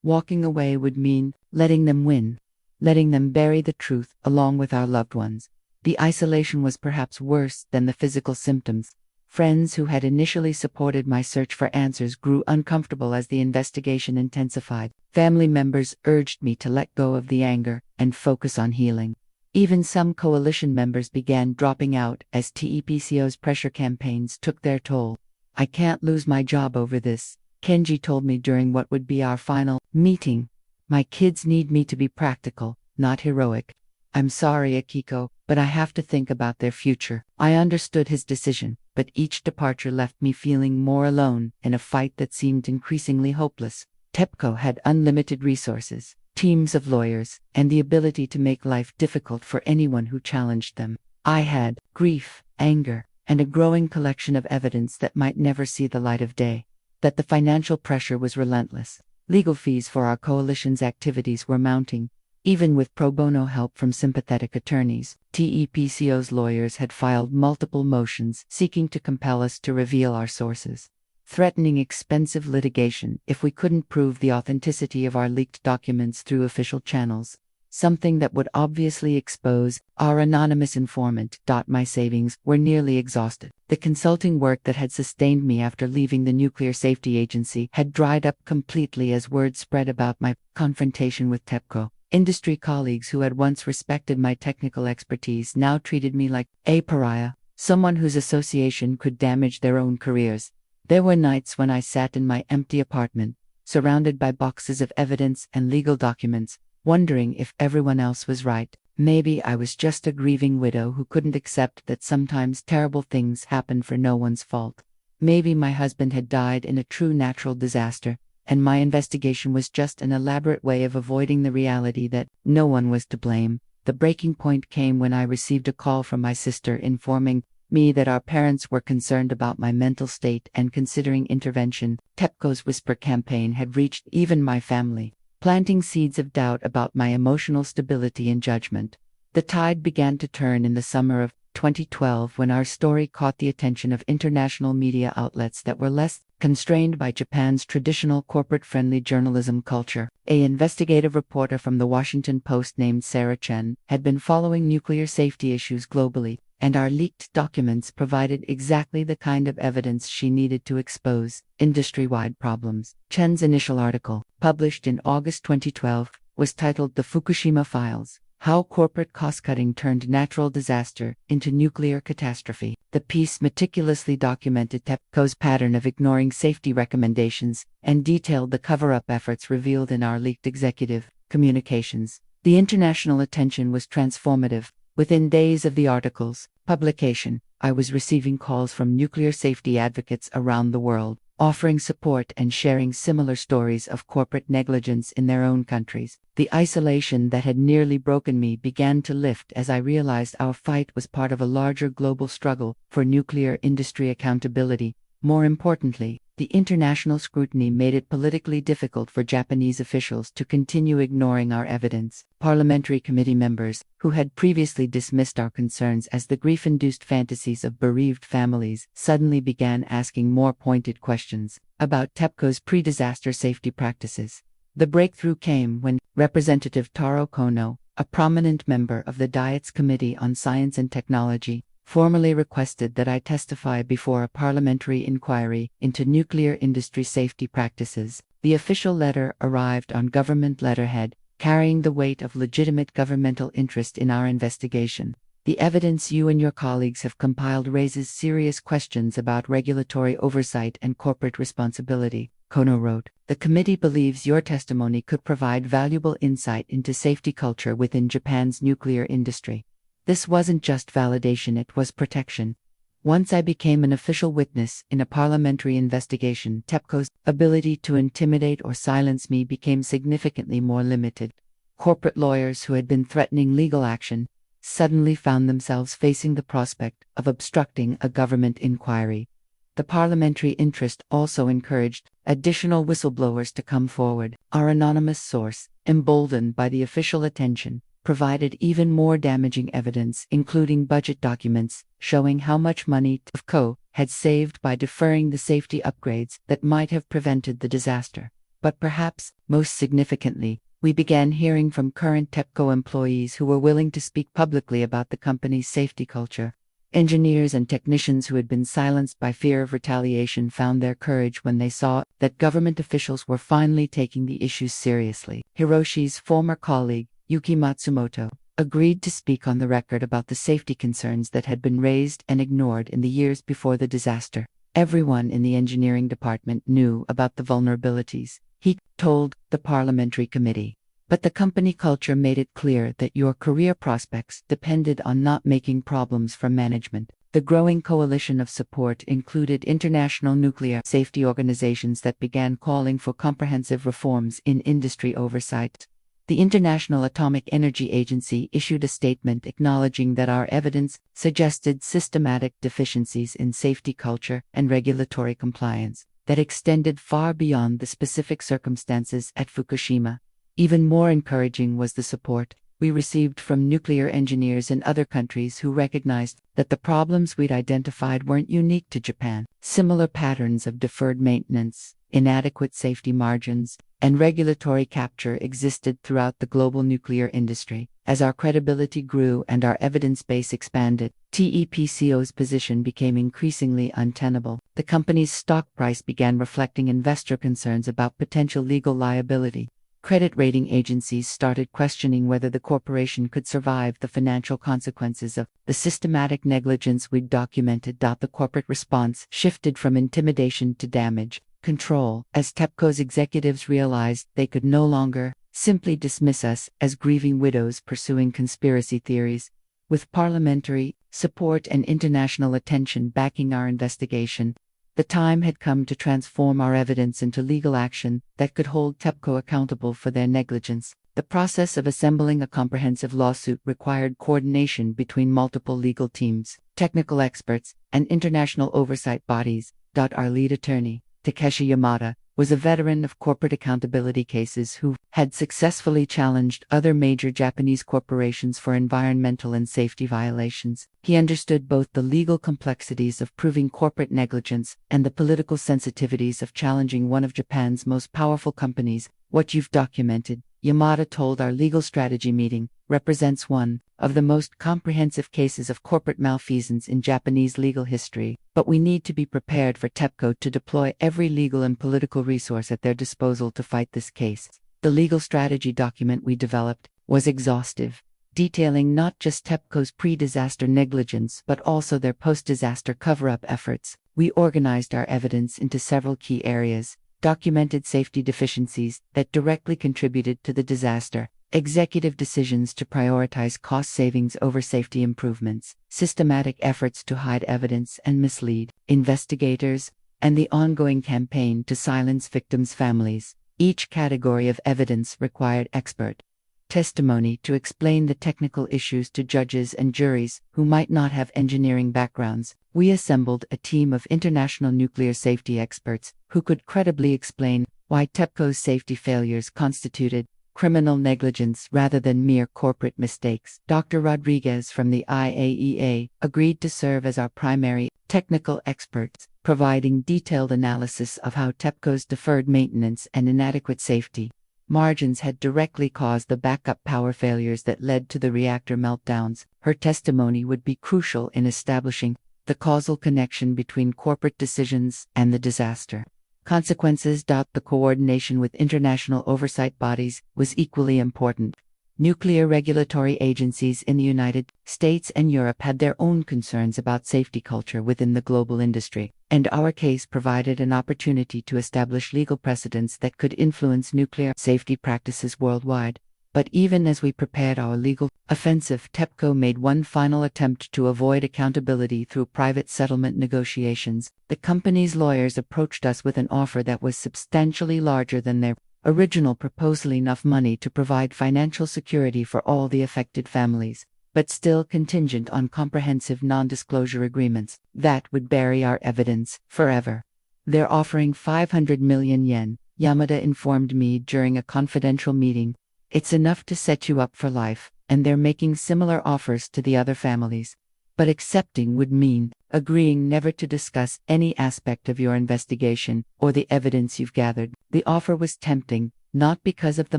Walking away would mean letting them win, letting them bury the truth along with our loved ones. The isolation was perhaps worse than the physical symptoms. Friends who had initially supported my search for answers grew uncomfortable as the investigation intensified. Family members urged me to let go of the anger and focus on healing. Even some coalition members began dropping out as TEPCO's pressure campaigns took their toll. I can't lose my job over this, Kenji told me during what would be our final meeting. My kids need me to be practical, not heroic. I'm sorry, Akiko, but I have to think about their future. I understood his decision, but each departure left me feeling more alone in a fight that seemed increasingly hopeless. TEPCO had unlimited resources, teams of lawyers, and the ability to make life difficult for anyone who challenged them. I had grief, anger, and a growing collection of evidence that might never see the light of day. That the financial pressure was relentless. Legal fees for our coalition's activities were mounting. Even with pro bono help from sympathetic attorneys, TEPCO's lawyers had filed multiple motions seeking to compel us to reveal our sources, threatening expensive litigation if we couldn't prove the authenticity of our leaked documents through official channels, something that would obviously expose our anonymous informant. My savings were nearly exhausted. The consulting work that had sustained me after leaving the Nuclear Safety Agency had dried up completely as word spread about my confrontation with TEPCO. Industry colleagues who had once respected my technical expertise now treated me like a pariah, someone whose association could damage their own careers. There were nights when I sat in my empty apartment, surrounded by boxes of evidence and legal documents, wondering if everyone else was right. Maybe I was just a grieving widow who couldn't accept that sometimes terrible things happen for no one's fault. Maybe my husband had died in a true natural disaster, and my investigation was just an elaborate way of avoiding the reality that no one was to blame. The breaking point came when I received a call from my sister informing me that our parents were concerned about my mental state and considering intervention. TEPCO's whisper campaign had reached even my family, planting seeds of doubt about my emotional stability and judgment. The tide began to turn in the summer of 2012 when our story caught the attention of international media outlets that were less constrained by Japan's traditional corporate-friendly journalism culture. An investigative reporter from the Washington Post named Sarah Chen had been following nuclear safety issues globally, and our leaked documents provided exactly the kind of evidence she needed to expose industry-wide problems. Chen's initial article, published in August 2012, was titled "The Fukushima Files: How Corporate Cost-Cutting Turned Natural Disaster into Nuclear Catastrophe." The piece meticulously documented TEPCO's pattern of ignoring safety recommendations and detailed the cover-up efforts revealed in our leaked executive communications. The international attention was transformative. Within days of the article's publication, I was receiving calls from nuclear safety advocates around the world, offering support and sharing similar stories of corporate negligence in their own countries. The isolation that had nearly broken me began to lift as I realized our fight was part of a larger global struggle for nuclear industry accountability. More importantly, the international scrutiny made it politically difficult for Japanese officials to continue ignoring our evidence. Parliamentary committee members, who had previously dismissed our concerns as the grief-induced fantasies of bereaved families, suddenly began asking more pointed questions about TEPCO's pre-disaster safety practices. The breakthrough came when Representative Taro Kono, a prominent member of the Diet's Committee on Science and Technology, formally requested that I testify before a parliamentary inquiry into nuclear industry safety practices. The official letter arrived on government letterhead, carrying the weight of legitimate governmental interest in our investigation. "The evidence you and your colleagues have compiled raises serious questions about regulatory oversight and corporate responsibility," Kono wrote. "The committee believes your testimony could provide valuable insight into safety culture within Japan's nuclear industry." This wasn't just validation, it was protection. Once I became an official witness in a parliamentary investigation, TEPCO's ability to intimidate or silence me became significantly more limited. Corporate lawyers who had been threatening legal action suddenly found themselves facing the prospect of obstructing a government inquiry. The parliamentary interest also encouraged additional whistleblowers to come forward. Our anonymous source, emboldened by the official attention, provided even more damaging evidence, including budget documents showing how much money TEPCO had saved by deferring the safety upgrades that might have prevented the disaster. But perhaps, most significantly, we began hearing from current TEPCO employees who were willing to speak publicly about the company's safety culture. Engineers and technicians who had been silenced by fear of retaliation found their courage when they saw that government officials were finally taking the issues seriously. Hiroshi's former colleague, Yuki Matsumoto, agreed to speak on the record about the safety concerns that had been raised and ignored in the years before the disaster. "Everyone in the engineering department knew about the vulnerabilities," he told the parliamentary committee. "But the company culture made it clear that your career prospects depended on not making problems for management." The growing coalition of support included international nuclear safety organizations that began calling for comprehensive reforms in industry oversight. The International Atomic Energy Agency issued a statement acknowledging that our evidence suggested systematic deficiencies in safety culture and regulatory compliance that extended far beyond the specific circumstances at Fukushima. Even more encouraging was the support we received from nuclear engineers in other countries who recognized that the problems we'd identified weren't unique to Japan. Similar patterns of deferred maintenance, inadequate safety margins, and regulatory capture existed throughout the global nuclear industry. As our credibility grew and our evidence base expanded, TEPCO's position became increasingly untenable. The company's stock price began reflecting investor concerns about potential legal liability. Credit rating agencies started questioning whether the corporation could survive the financial consequences of the systematic negligence we'd documented. The corporate response shifted from intimidation to damage control, as TEPCO's executives realized they could no longer simply dismiss us as grieving widows pursuing conspiracy theories. With parliamentary support and international attention backing our investigation, the time had come to transform our evidence into legal action that could hold TEPCO accountable for their negligence. The process of assembling a comprehensive lawsuit required coordination between multiple legal teams, technical experts, and international oversight bodies. Our lead attorney, Takeshi Yamada, was a veteran of corporate accountability cases who had successfully challenged other major Japanese corporations for environmental and safety violations. He understood both the legal complexities of proving corporate negligence and the political sensitivities of challenging one of Japan's most powerful companies. What you've documented, Yamada told our legal strategy meeting, represents one of the most comprehensive cases of corporate malfeasance in Japanese legal history, but we need to be prepared for TEPCO to deploy every legal and political resource at their disposal to fight this case. The legal strategy document we developed was exhaustive, detailing not just TEPCO's pre-disaster negligence but also their post-disaster cover-up efforts. We organized our evidence into several key areas: documented safety deficiencies that directly contributed to the disaster, executive decisions to prioritize cost savings over safety improvements, systematic efforts to hide evidence and mislead investigators, and the ongoing campaign to silence victims' families. Each category of evidence required expert testimony to explain the technical issues to judges and juries who might not have engineering backgrounds. We assembled a team of international nuclear safety experts who could credibly explain why TEPCO's safety failures constituted criminal negligence rather than mere corporate mistakes. Dr. Rodriguez from the IAEA agreed to serve as our primary technical experts, providing detailed analysis of how TEPCO's deferred maintenance and inadequate safety margins had directly caused the backup power failures that led to the reactor meltdowns. Her testimony would be crucial in establishing the causal connection between corporate decisions and the disaster. Consequences. The coordination with international oversight bodies was equally important. Nuclear regulatory agencies in the United States and Europe had their own concerns about safety culture within the global industry, and our case provided an opportunity to establish legal precedents that could influence nuclear safety practices worldwide. But even as we prepared our legal offensive, TEPCO made one final attempt to avoid accountability through private settlement negotiations. The company's lawyers approached us with an offer that was substantially larger than their original proposal, enough money to provide financial security for all the affected families, but still contingent on comprehensive non-disclosure agreements that would bury our evidence forever. They're offering 500 million yen, Yamada informed me during a confidential meeting. It's enough to set you up for life, and they're making similar offers to the other families. But accepting would mean agreeing never to discuss any aspect of your investigation or the evidence you've gathered. The offer was tempting, not because of the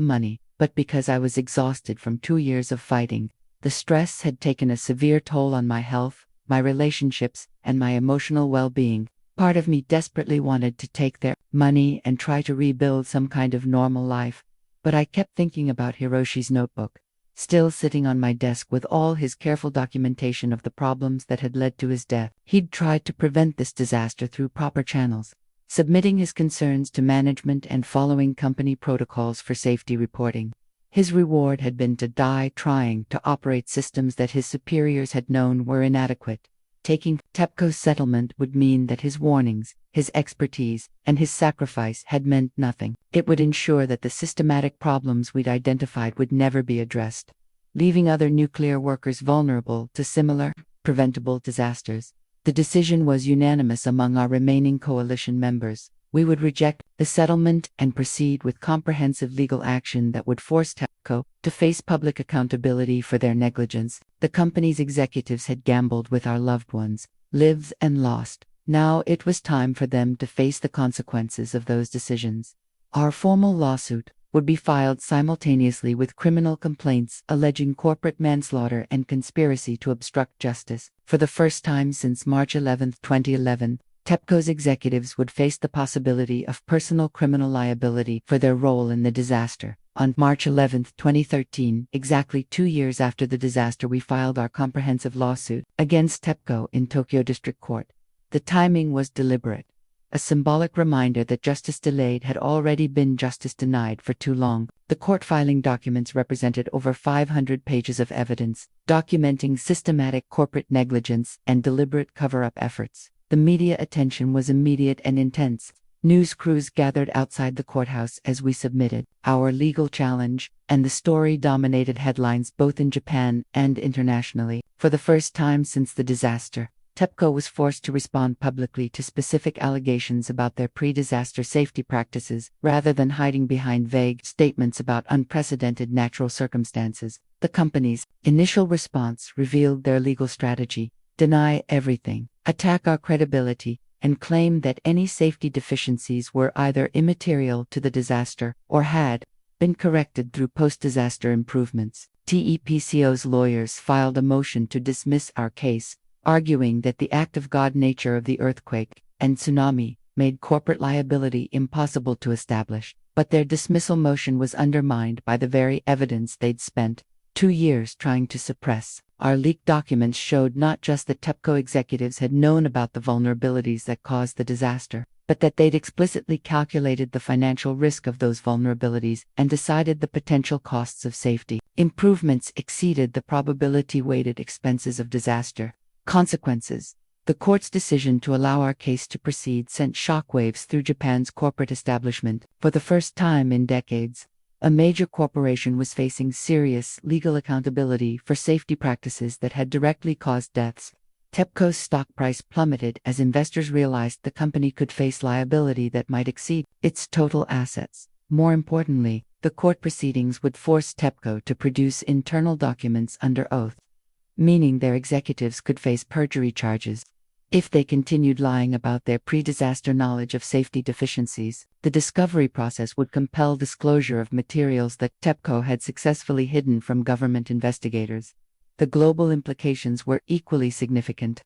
money, but because I was exhausted from 2 years of fighting. The stress had taken a severe toll on my health, my relationships, and my emotional well-being. Part of me desperately wanted to take their money and try to rebuild some kind of normal life. But I kept thinking about Hiroshi's notebook, still sitting on my desk with all his careful documentation of the problems that had led to his death. He'd tried to prevent this disaster through proper channels, submitting his concerns to management and following company protocols for safety reporting. His reward had been to die trying to operate systems that his superiors had known were inadequate. taking TEPCO's settlement would mean that his warnings, his expertise, and his sacrifice had meant nothing. It would ensure that the systematic problems we'd identified would never be addressed, leaving other nuclear workers vulnerable to similar, preventable disasters. The decision was unanimous among our remaining coalition members. We would reject the settlement and proceed with comprehensive legal action that would force TEPCO to face public accountability for their negligence. The company's executives had gambled with our loved ones, lived and lost. Now it was time for them to face the consequences of those decisions. Our formal lawsuit would be filed simultaneously with criminal complaints alleging corporate manslaughter and conspiracy to obstruct justice. For the first time since March 11, 2011, TEPCO's executives would face the possibility of personal criminal liability for their role in the disaster. On March 11, 2013, exactly 2 years after the disaster, we filed our comprehensive lawsuit against TEPCO in Tokyo District Court. The timing was deliberate, a symbolic reminder that justice delayed had already been justice denied for too long. The court filing documents represented over 500 pages of evidence, documenting systematic corporate negligence and deliberate cover-up efforts. The media attention was immediate and intense. News crews gathered outside the courthouse as we submitted our legal challenge, and the story dominated headlines both in Japan and internationally. For the first time since the disaster, TEPCO was forced to respond publicly to specific allegations about their pre-disaster safety practices, rather than hiding behind vague statements about unprecedented natural circumstances. The company's initial response revealed their legal strategy: deny everything, attack our credibility, and claim that any safety deficiencies were either immaterial to the disaster or had been corrected through post-disaster improvements. TEPCO's lawyers filed a motion to dismiss our case, arguing that the act of God nature of the earthquake and tsunami made corporate liability impossible to establish. But their dismissal motion was undermined by the very evidence they'd spent 2 years trying to suppress. Our leaked documents showed not just that TEPCO executives had known about the vulnerabilities that caused the disaster, but that they'd explicitly calculated the financial risk of those vulnerabilities and decided the potential costs of safety improvements exceeded the probability-weighted expenses of disaster consequences. The court's decision to allow our case to proceed sent shockwaves through Japan's corporate establishment. For the first time in decades, a major corporation was facing serious legal accountability for safety practices that had directly caused deaths. TEPCO's stock price plummeted as investors realized the company could face liability that might exceed its total assets. More importantly, the court proceedings would force TEPCO to produce internal documents under oath, meaning their executives could face perjury charges if they continued lying about their pre-disaster knowledge of safety deficiencies. The discovery process would compel disclosure of materials that TEPCO had successfully hidden from government investigators. The global implications were equally significant.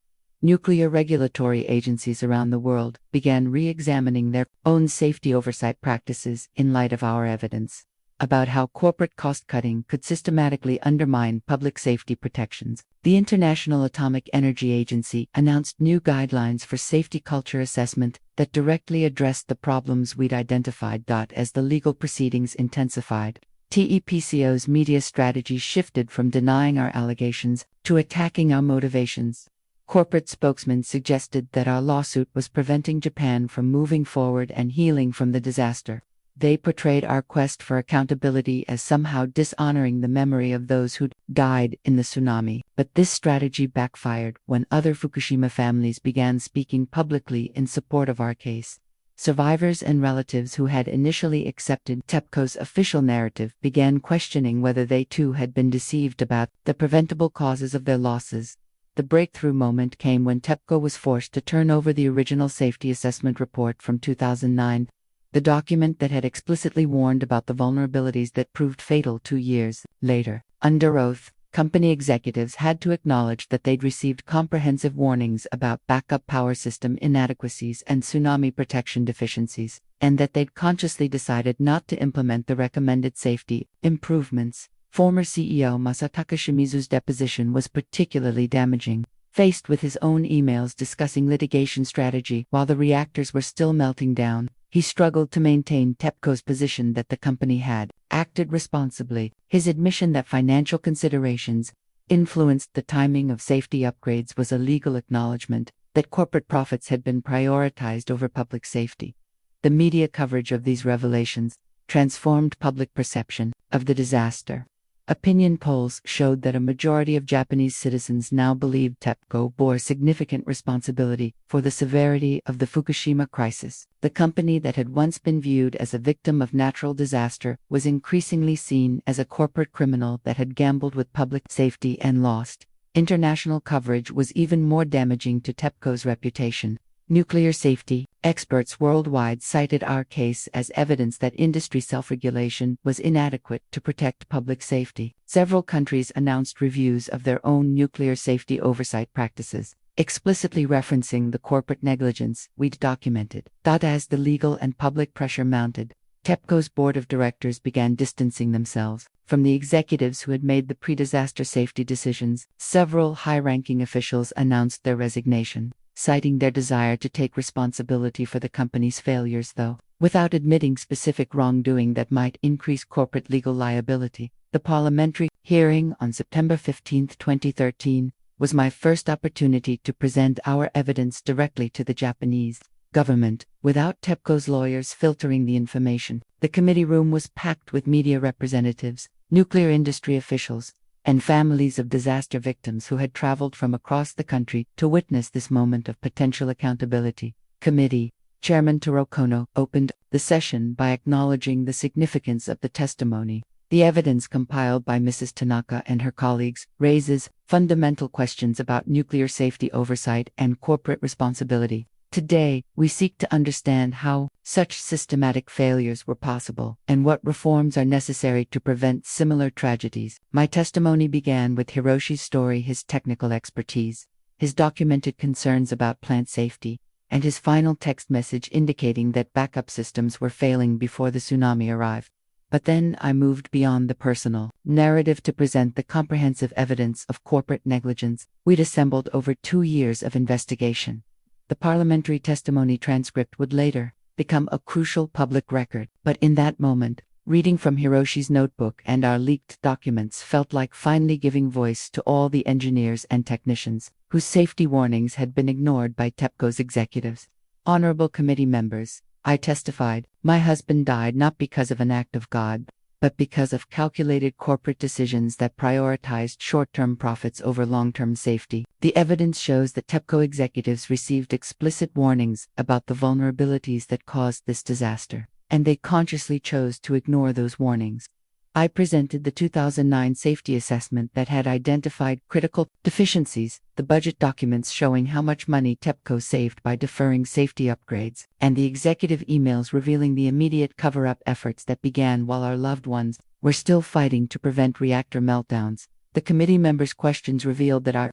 Nuclear regulatory agencies around the world began re-examining their own safety oversight practices in light of our evidence about how corporate cost-cutting could systematically undermine public safety protections. The International Atomic Energy Agency announced new guidelines for safety culture assessment that directly addressed the problems we'd identified. As the legal proceedings intensified, TEPCO's media strategy shifted from denying our allegations to attacking our motivations. Corporate spokesmen suggested that our lawsuit was preventing Japan from moving forward and healing from the disaster. They portrayed our quest for accountability as somehow dishonoring the memory of those who'd died in the tsunami. But this strategy backfired when other Fukushima families began speaking publicly in support of our case. Survivors and relatives who had initially accepted TEPCO's official narrative began questioning whether they too had been deceived about the preventable causes of their losses. The breakthrough moment came when TEPCO was forced to turn over the original safety assessment report from 2009. The document that had explicitly warned about the vulnerabilities that proved fatal 2 years later. Under oath, company executives had to acknowledge that they'd received comprehensive warnings about backup power system inadequacies and tsunami protection deficiencies, and that they'd consciously decided not to implement the recommended safety improvements. Former CEO Masataka Shimizu's deposition was particularly damaging. Faced with his own emails discussing litigation strategy while the reactors were still melting down, he struggled to maintain TEPCO's position that the company had acted responsibly. His admission that financial considerations influenced the timing of safety upgrades was a legal acknowledgement that corporate profits had been prioritized over public safety. The media coverage of these revelations transformed public perception of the disaster. Opinion polls showed that a majority of Japanese citizens now believed TEPCO bore significant responsibility for the severity of the Fukushima crisis. The company that had once been viewed as a victim of natural disaster was increasingly seen as a corporate criminal that had gambled with public safety and lost. International coverage was even more damaging to TEPCO's reputation. Nuclear safety experts worldwide cited our case as evidence that industry self-regulation was inadequate to protect public safety. Several countries announced reviews of their own nuclear safety oversight practices, explicitly referencing the corporate negligence we'd documented. As the legal and public pressure mounted, TEPCO's board of directors began distancing themselves from the executives who had made the pre-disaster safety decisions. Several high-ranking officials announced their resignation, citing their desire to take responsibility for the company's failures, though without admitting specific wrongdoing that might increase corporate legal liability. The parliamentary hearing on September 15, 2013, was my first opportunity to present our evidence directly to the Japanese government, without TEPCO's lawyers filtering the information. The committee room was packed with media representatives, nuclear industry officials, and families of disaster victims who had traveled from across the country to witness this moment of potential accountability. Committee Chairman Taro Kono opened the session by acknowledging the significance of the testimony. The evidence compiled by Mrs. Tanaka and her colleagues raises fundamental questions about nuclear safety oversight and corporate responsibility. Today, we seek to understand how such systematic failures were possible and what reforms are necessary to prevent similar tragedies. My testimony began with Hiroshi's story, his technical expertise, his documented concerns about plant safety, and his final text message indicating that backup systems were failing before the tsunami arrived. But then I moved beyond the personal narrative to present the comprehensive evidence of corporate negligence we'd assembled over 2 years of investigation. The parliamentary testimony transcript would later become a crucial public record, but in that moment, reading from Hiroshi's notebook and our leaked documents felt like finally giving voice to all the engineers and technicians whose safety warnings had been ignored by TEPCO's executives. Honorable committee members, I testified, my husband died not because of an act of God, but because of calculated corporate decisions that prioritized short-term profits over long-term safety. The evidence shows that TEPCO executives received explicit warnings about the vulnerabilities that caused this disaster, and they consciously chose to ignore those warnings. I presented the 2009 safety assessment that had identified critical deficiencies, the budget documents showing how much money TEPCO saved by deferring safety upgrades, and the executive emails revealing the immediate cover-up efforts that began while our loved ones were still fighting to prevent reactor meltdowns. The committee members' questions revealed that our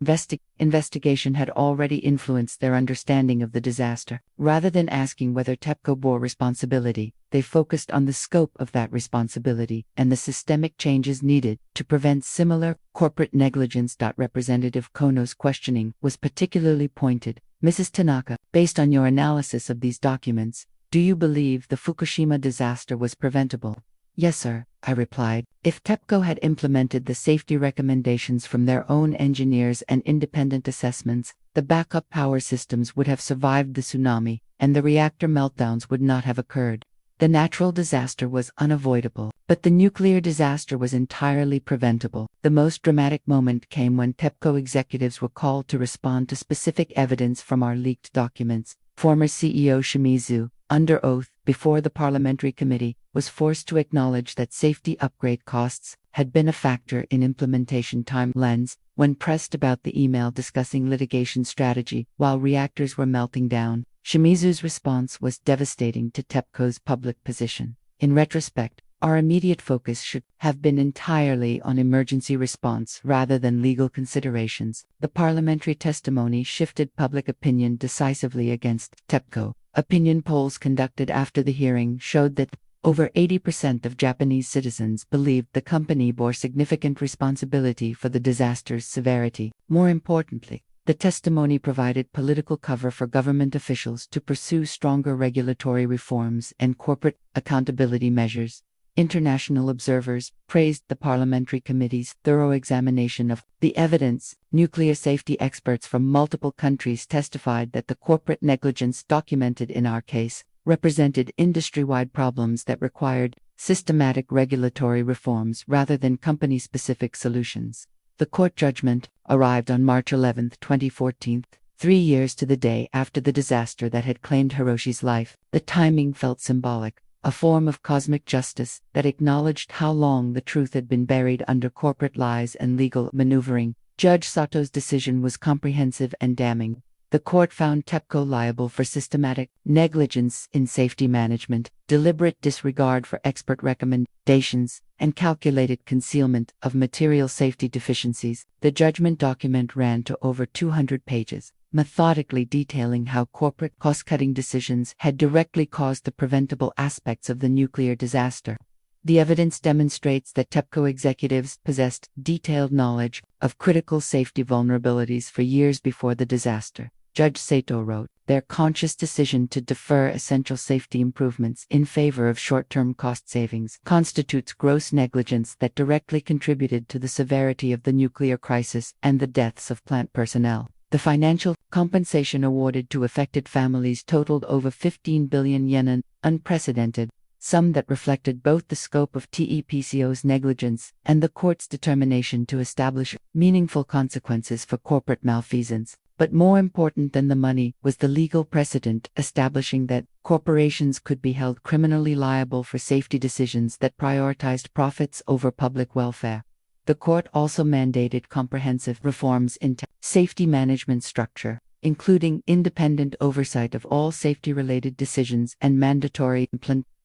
investigation had already influenced their understanding of the disaster. Rather than asking whether TEPCO bore responsibility, they focused on the scope of that responsibility and the systemic changes needed to prevent similar corporate negligence. Representative Kono's questioning was particularly pointed. Mrs. Tanaka, based on your analysis of these documents, do you believe the Fukushima disaster was preventable? Yes, sir, I replied. If TEPCO had implemented the safety recommendations from their own engineers and independent assessments, the backup power systems would have survived the tsunami, and the reactor meltdowns would not have occurred. The natural disaster was unavoidable, but the nuclear disaster was entirely preventable. The most dramatic moment came when TEPCO executives were called to respond to specific evidence from our leaked documents. Former CEO Shimizu, under oath before the parliamentary committee, was forced to acknowledge that safety upgrade costs had been a factor in implementation timelines. When pressed about the email discussing litigation strategy while reactors were melting down, Shimizu's response was devastating to TEPCO's public position. In retrospect, our immediate focus should have been entirely on emergency response rather than legal considerations. The parliamentary testimony shifted public opinion decisively against TEPCO. Opinion polls conducted after the hearing showed that over 80% of Japanese citizens believed the company bore significant responsibility for the disaster's severity. More importantly, the testimony provided political cover for government officials to pursue stronger regulatory reforms and corporate accountability measures. International observers praised the parliamentary committee's thorough examination of the evidence. Nuclear safety experts from multiple countries testified that the corporate negligence documented in our case represented industry-wide problems that required systematic regulatory reforms rather than company-specific solutions. The court judgment arrived on March 11, 2014, 3 years to the day after the disaster that had claimed Hiroshi's life. The timing felt symbolic, a form of cosmic justice that acknowledged how long the truth had been buried under corporate lies and legal maneuvering. Judge Sato's decision was comprehensive and damning. The court found TEPCO liable for systematic negligence in safety management, deliberate disregard for expert recommendations, and calculated concealment of material safety deficiencies. The judgment document ran to over 200 pages, methodically detailing how corporate cost-cutting decisions had directly caused the preventable aspects of the nuclear disaster. The evidence demonstrates that TEPCO executives possessed detailed knowledge of critical safety vulnerabilities for years before the disaster. Judge Sato wrote, "Their conscious decision to defer essential safety improvements in favor of short-term cost savings constitutes gross negligence that directly contributed to the severity of the nuclear crisis and the deaths of plant personnel." The financial compensation awarded to affected families totaled over 15 billion yen, an unprecedented sum that reflected both the scope of TEPCO's negligence and the court's determination to establish meaningful consequences for corporate malfeasance. But more important than the money was the legal precedent establishing that corporations could be held criminally liable for safety decisions that prioritized profits over public welfare. The court also mandated comprehensive reforms in safety management structure, including independent oversight of all safety-related decisions and mandatory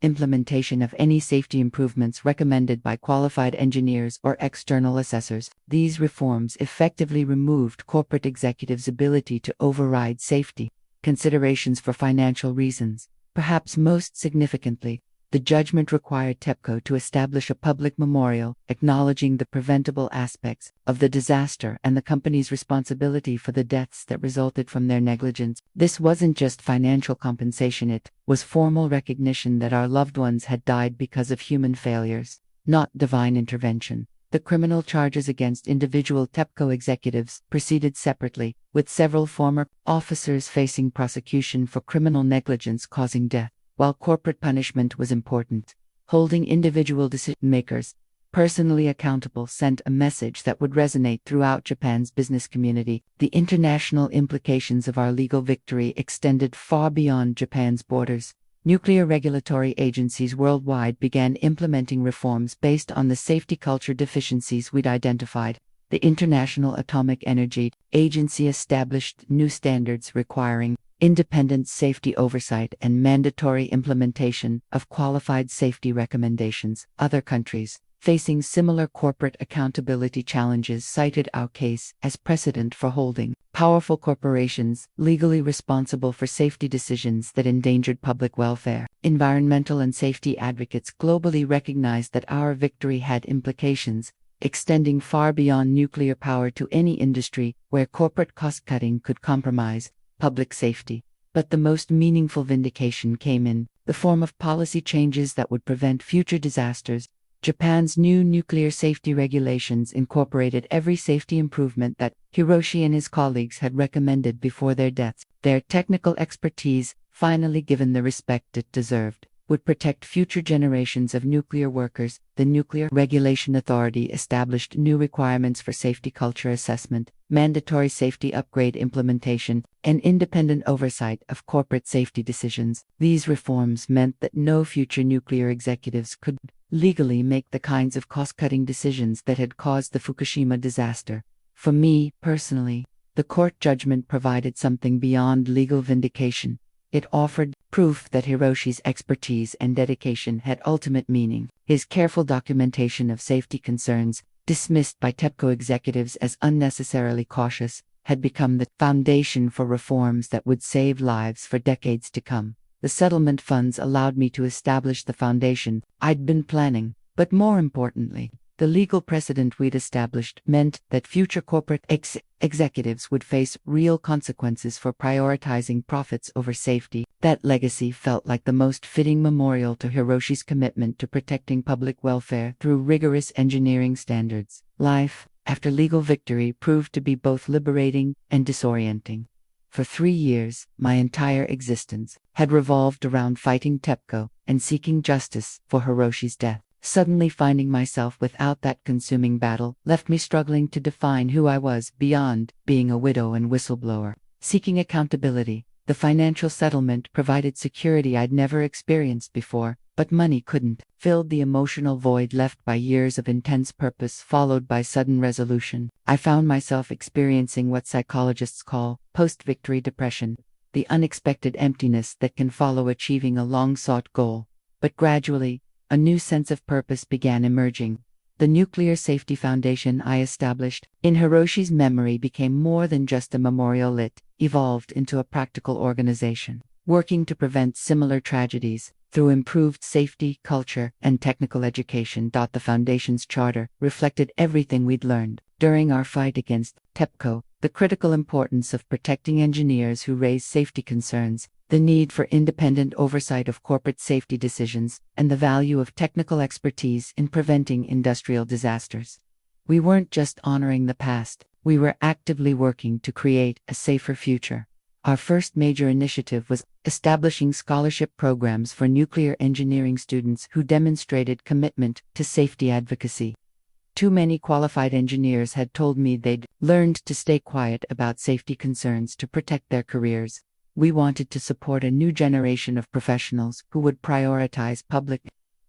implementation of any safety improvements recommended by qualified engineers or external assessors. These reforms effectively removed corporate executives' ability to override safety considerations for financial reasons. Perhaps most significantly, the judgment required TEPCO to establish a public memorial acknowledging the preventable aspects of the disaster and the company's responsibility for the deaths that resulted from their negligence. This wasn't just financial compensation, it was formal recognition that our loved ones had died because of human failures, not divine intervention. The criminal charges against individual TEPCO executives proceeded separately, with several former officers facing prosecution for criminal negligence causing death. While corporate punishment was important, holding individual decision-makers personally accountable sent a message that would resonate throughout Japan's business community. The international implications of our legal victory extended far beyond Japan's borders. Nuclear regulatory agencies worldwide began implementing reforms based on the safety culture deficiencies we'd identified. The International Atomic Energy Agency established new standards requiring independent safety oversight and mandatory implementation of qualified safety recommendations. Other countries, facing similar corporate accountability challenges, cited our case as precedent for holding powerful corporations legally responsible for safety decisions that endangered public welfare. Environmental and safety advocates globally recognized that our victory had implications extending far beyond nuclear power to any industry where corporate cost-cutting could compromise public safety. But the most meaningful vindication came in the form of policy changes that would prevent future disasters. Japan's new nuclear safety regulations incorporated every safety improvement that Hiroshi and his colleagues had recommended before their deaths. Their technical expertise, finally given the respect it deserved, would protect future generations of nuclear workers. The Nuclear Regulation Authority established new requirements for safety culture assessment, mandatory safety upgrade implementation, and independent oversight of corporate safety decisions. These reforms meant that no future nuclear executives could legally make the kinds of cost-cutting decisions that had caused the Fukushima disaster. For me, personally, the court judgment provided something beyond legal vindication. It offered proof that Hiroshi's expertise and dedication had ultimate meaning. His careful documentation of safety concerns, dismissed by TEPCO executives as unnecessarily cautious, had become the foundation for reforms that would save lives for decades to come. The settlement funds allowed me to establish the foundation I'd been planning, but more importantly, The legal precedent we'd established meant that future corporate executives would face real consequences for prioritizing profits over safety. That legacy felt like the most fitting memorial to Hiroshi's commitment to protecting public welfare through rigorous engineering standards. Life, after legal victory, proved to be both liberating and disorienting. For 3 years, my entire existence had revolved around fighting TEPCO and seeking justice for Hiroshi's death. Suddenly finding myself without that consuming battle left me struggling to define who I was beyond being a widow and whistleblower. Seeking accountability, the financial settlement provided security I'd never experienced before, but money couldn't. Filled the emotional void left by years of intense purpose followed by sudden resolution. I found myself experiencing what psychologists call post-victory depression, the unexpected emptiness that can follow achieving a long-sought goal. But gradually, a new sense of purpose began emerging. The nuclear safety foundation I established in Hiroshi's memory became more than just a memorial. It evolved into a practical organization, working to prevent similar tragedies through improved safety, culture, and technical education. The foundation's charter reflected everything we'd learned during our fight against TEPCO: the critical importance of protecting engineers who raise safety concerns, the need for independent oversight of corporate safety decisions, and the value of technical expertise in preventing industrial disasters. We weren't just honoring the past, we were actively working to create a safer future. Our first major initiative was establishing scholarship programs for nuclear engineering students who demonstrated commitment to safety advocacy. Too many qualified engineers had told me they'd learned to stay quiet about safety concerns to protect their careers. We wanted to support a new generation of professionals who would prioritize public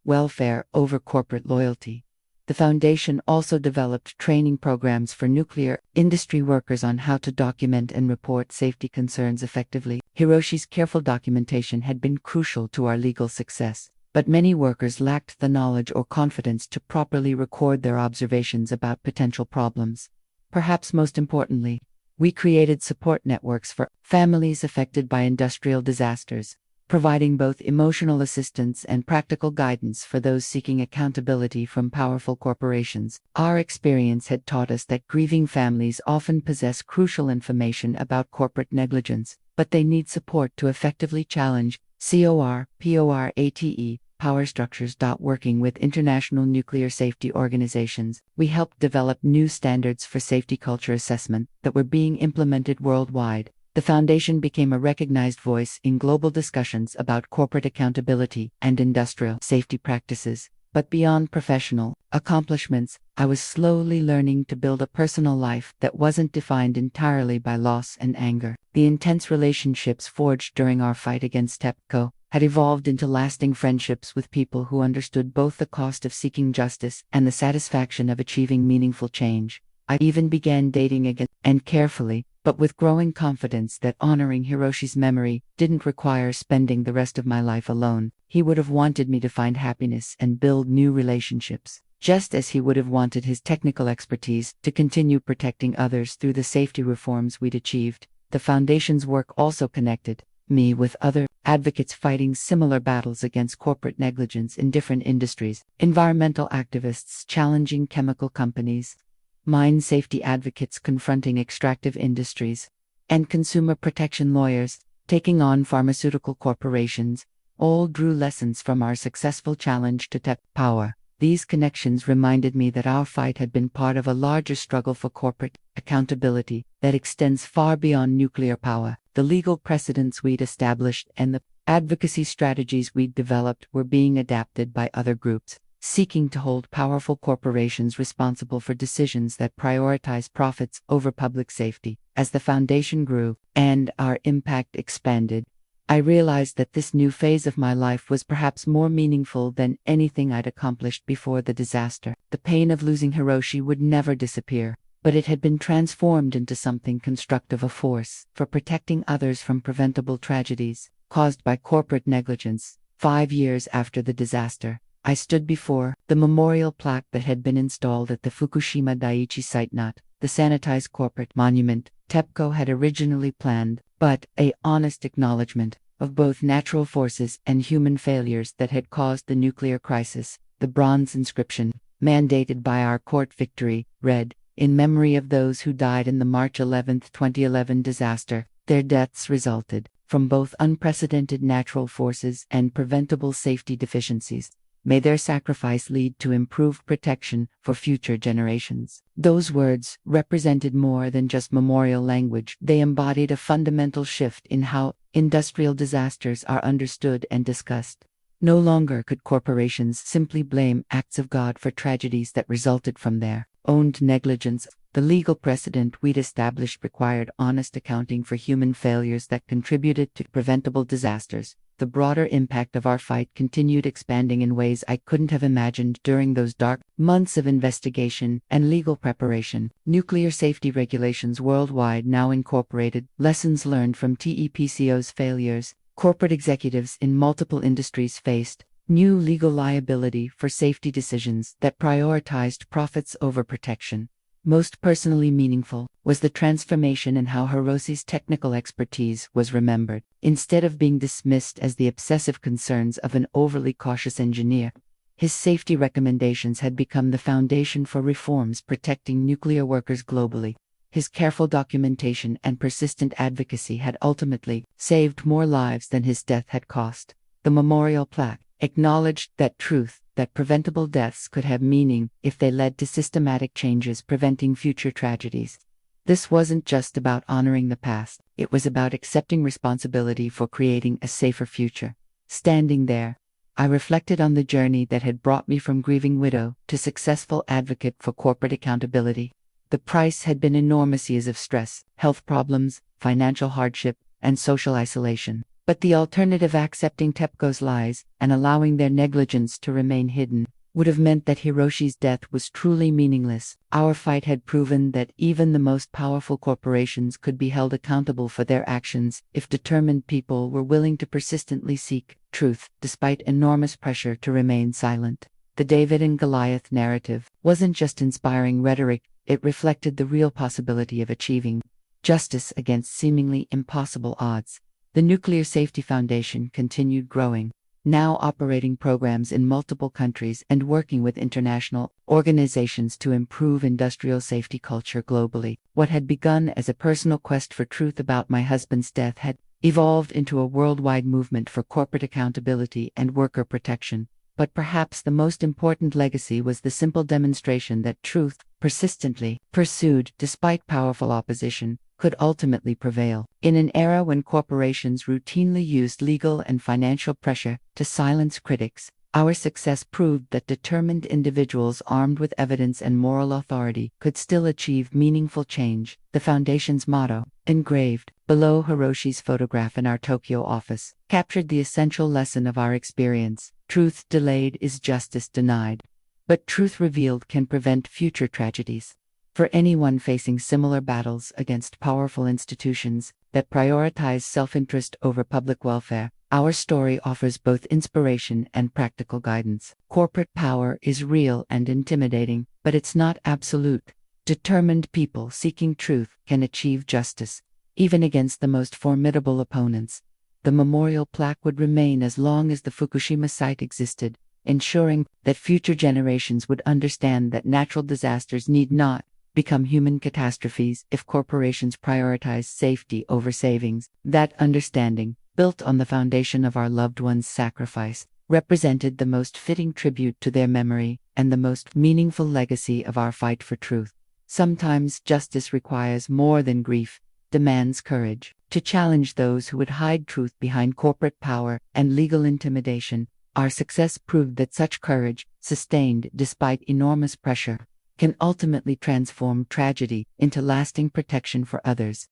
welfare over corporate loyalty. The foundation also developed training programs for nuclear industry workers on how to document and report safety concerns effectively. Hiroshi's careful documentation had been crucial to our legal success, but many workers lacked the knowledge or confidence to properly record their observations about potential problems. Perhaps most importantly, we created support networks for families affected by industrial disasters, providing both emotional assistance and practical guidance for those seeking accountability from powerful corporations. Our experience had taught us that grieving families often possess crucial information about corporate negligence, but they need support to effectively challenge corporate power structures. Working with international nuclear safety organizations, we helped develop new standards for safety culture assessment that were being implemented worldwide. The foundation became a recognized voice in global discussions about corporate accountability and industrial safety practices. But beyond professional accomplishments, I was slowly learning to build a personal life that wasn't defined entirely by loss and anger. The intense relationships forged during our fight against TEPCO had evolved into lasting friendships with people who understood both the cost of seeking justice and the satisfaction of achieving meaningful change. I even began dating again, and carefully, but with growing confidence that honoring Hiroshi's memory didn't require spending the rest of my life alone. He would have wanted me to find happiness and build new relationships, just as he would have wanted his technical expertise to continue protecting others through the safety reforms we'd achieved. The foundation's work also connected me with other advocates fighting similar battles against corporate negligence in different industries: environmental activists challenging chemical companies, mine safety advocates confronting extractive industries, and consumer protection lawyers taking on pharmaceutical corporations. All drew lessons from our successful challenge to TEP power. These connections reminded me that our fight had been part of a larger struggle for corporate accountability that extends far beyond nuclear power. The legal precedents we'd established and the advocacy strategies we'd developed were being adapted by other groups, seeking to hold powerful corporations responsible for decisions that prioritize profits over public safety. As the foundation grew and our impact expanded, I realized that this new phase of my life was perhaps more meaningful than anything I'd accomplished before the disaster. The pain of losing Hiroshi would never disappear, but it had been transformed into something constructive: a force for protecting others from preventable tragedies caused by corporate negligence. 5 years after the disaster, I stood before the memorial plaque that had been installed at the Fukushima Daiichi site, not the sanitized corporate monument TEPCO had originally planned, but an honest acknowledgement of both natural forces and human failures that had caused the nuclear crisis. The bronze inscription mandated by our court victory, read, "In memory of those who died in the March 11, 2011 disaster, their deaths resulted from both unprecedented natural forces and preventable safety deficiencies. May their sacrifice lead to improved protection for future generations." Those words represented more than just memorial language. They embodied a fundamental shift in how industrial disasters are understood and discussed. No longer could corporations simply blame acts of God for tragedies that resulted from their own negligence. The legal precedent we'd established required honest accounting for human failures that contributed to preventable disasters. The broader impact of our fight continued expanding in ways I couldn't have imagined during those dark months of investigation and legal preparation. Nuclear safety regulations worldwide now incorporated lessons learned from TEPCO's failures. Corporate executives in multiple industries faced new legal liability for safety decisions that prioritized profits over protection. Most personally meaningful was the transformation in how Hiroshi's technical expertise was remembered. Instead of being dismissed as the obsessive concerns of an overly cautious engineer, his safety recommendations had become the foundation for reforms protecting nuclear workers globally. His careful documentation and persistent advocacy had ultimately saved more lives than his death had cost. The memorial plaque acknowledged that truth, that preventable deaths could have meaning if they led to systematic changes preventing future tragedies. This wasn't just about honoring the past, it was about accepting responsibility for creating a safer future. Standing there, I reflected on the journey that had brought me from grieving widow to successful advocate for corporate accountability. The price had been enormous years of stress, health problems, financial hardship, and social isolation. But the alternative, accepting TEPCO's lies and allowing their negligence to remain hidden, would have meant that Hiroshi's death was truly meaningless. Our fight had proven that even the most powerful corporations could be held accountable for their actions if determined people were willing to persistently seek truth, despite enormous pressure to remain silent. The David and Goliath narrative wasn't just inspiring rhetoric, it reflected the real possibility of achieving justice against seemingly impossible odds. The Nuclear Safety Foundation continued growing, now operating programs in multiple countries and working with international organizations to improve industrial safety culture globally. What had begun as a personal quest for truth about my husband's death had evolved into a worldwide movement for corporate accountability and worker protection. But perhaps the most important legacy was the simple demonstration that truth, persistently pursued despite powerful opposition, could ultimately prevail. In an era when corporations routinely used legal and financial pressure to silence critics, our success proved that determined individuals armed with evidence and moral authority could still achieve meaningful change. The Foundation's motto, engraved below Hiroshi's photograph in our Tokyo office, captured the essential lesson of our experience: truth delayed is justice denied. But truth revealed can prevent future tragedies. For anyone facing similar battles against powerful institutions that prioritize self-interest over public welfare, our story offers both inspiration and practical guidance. Corporate power is real and intimidating, but it's not absolute. Determined people seeking truth can achieve justice, even against the most formidable opponents. The memorial plaque would remain as long as the Fukushima site existed, ensuring that future generations would understand that natural disasters need not become human catastrophes if corporations prioritize safety over savings. That understanding, built on the foundation of our loved ones' sacrifice, represented the most fitting tribute to their memory and the most meaningful legacy of our fight for truth. Sometimes justice requires more than grief, demands courage. To challenge those who would hide truth behind corporate power and legal intimidation, our success proved that such courage, sustained despite enormous pressure, can ultimately transform tragedy into lasting protection for others.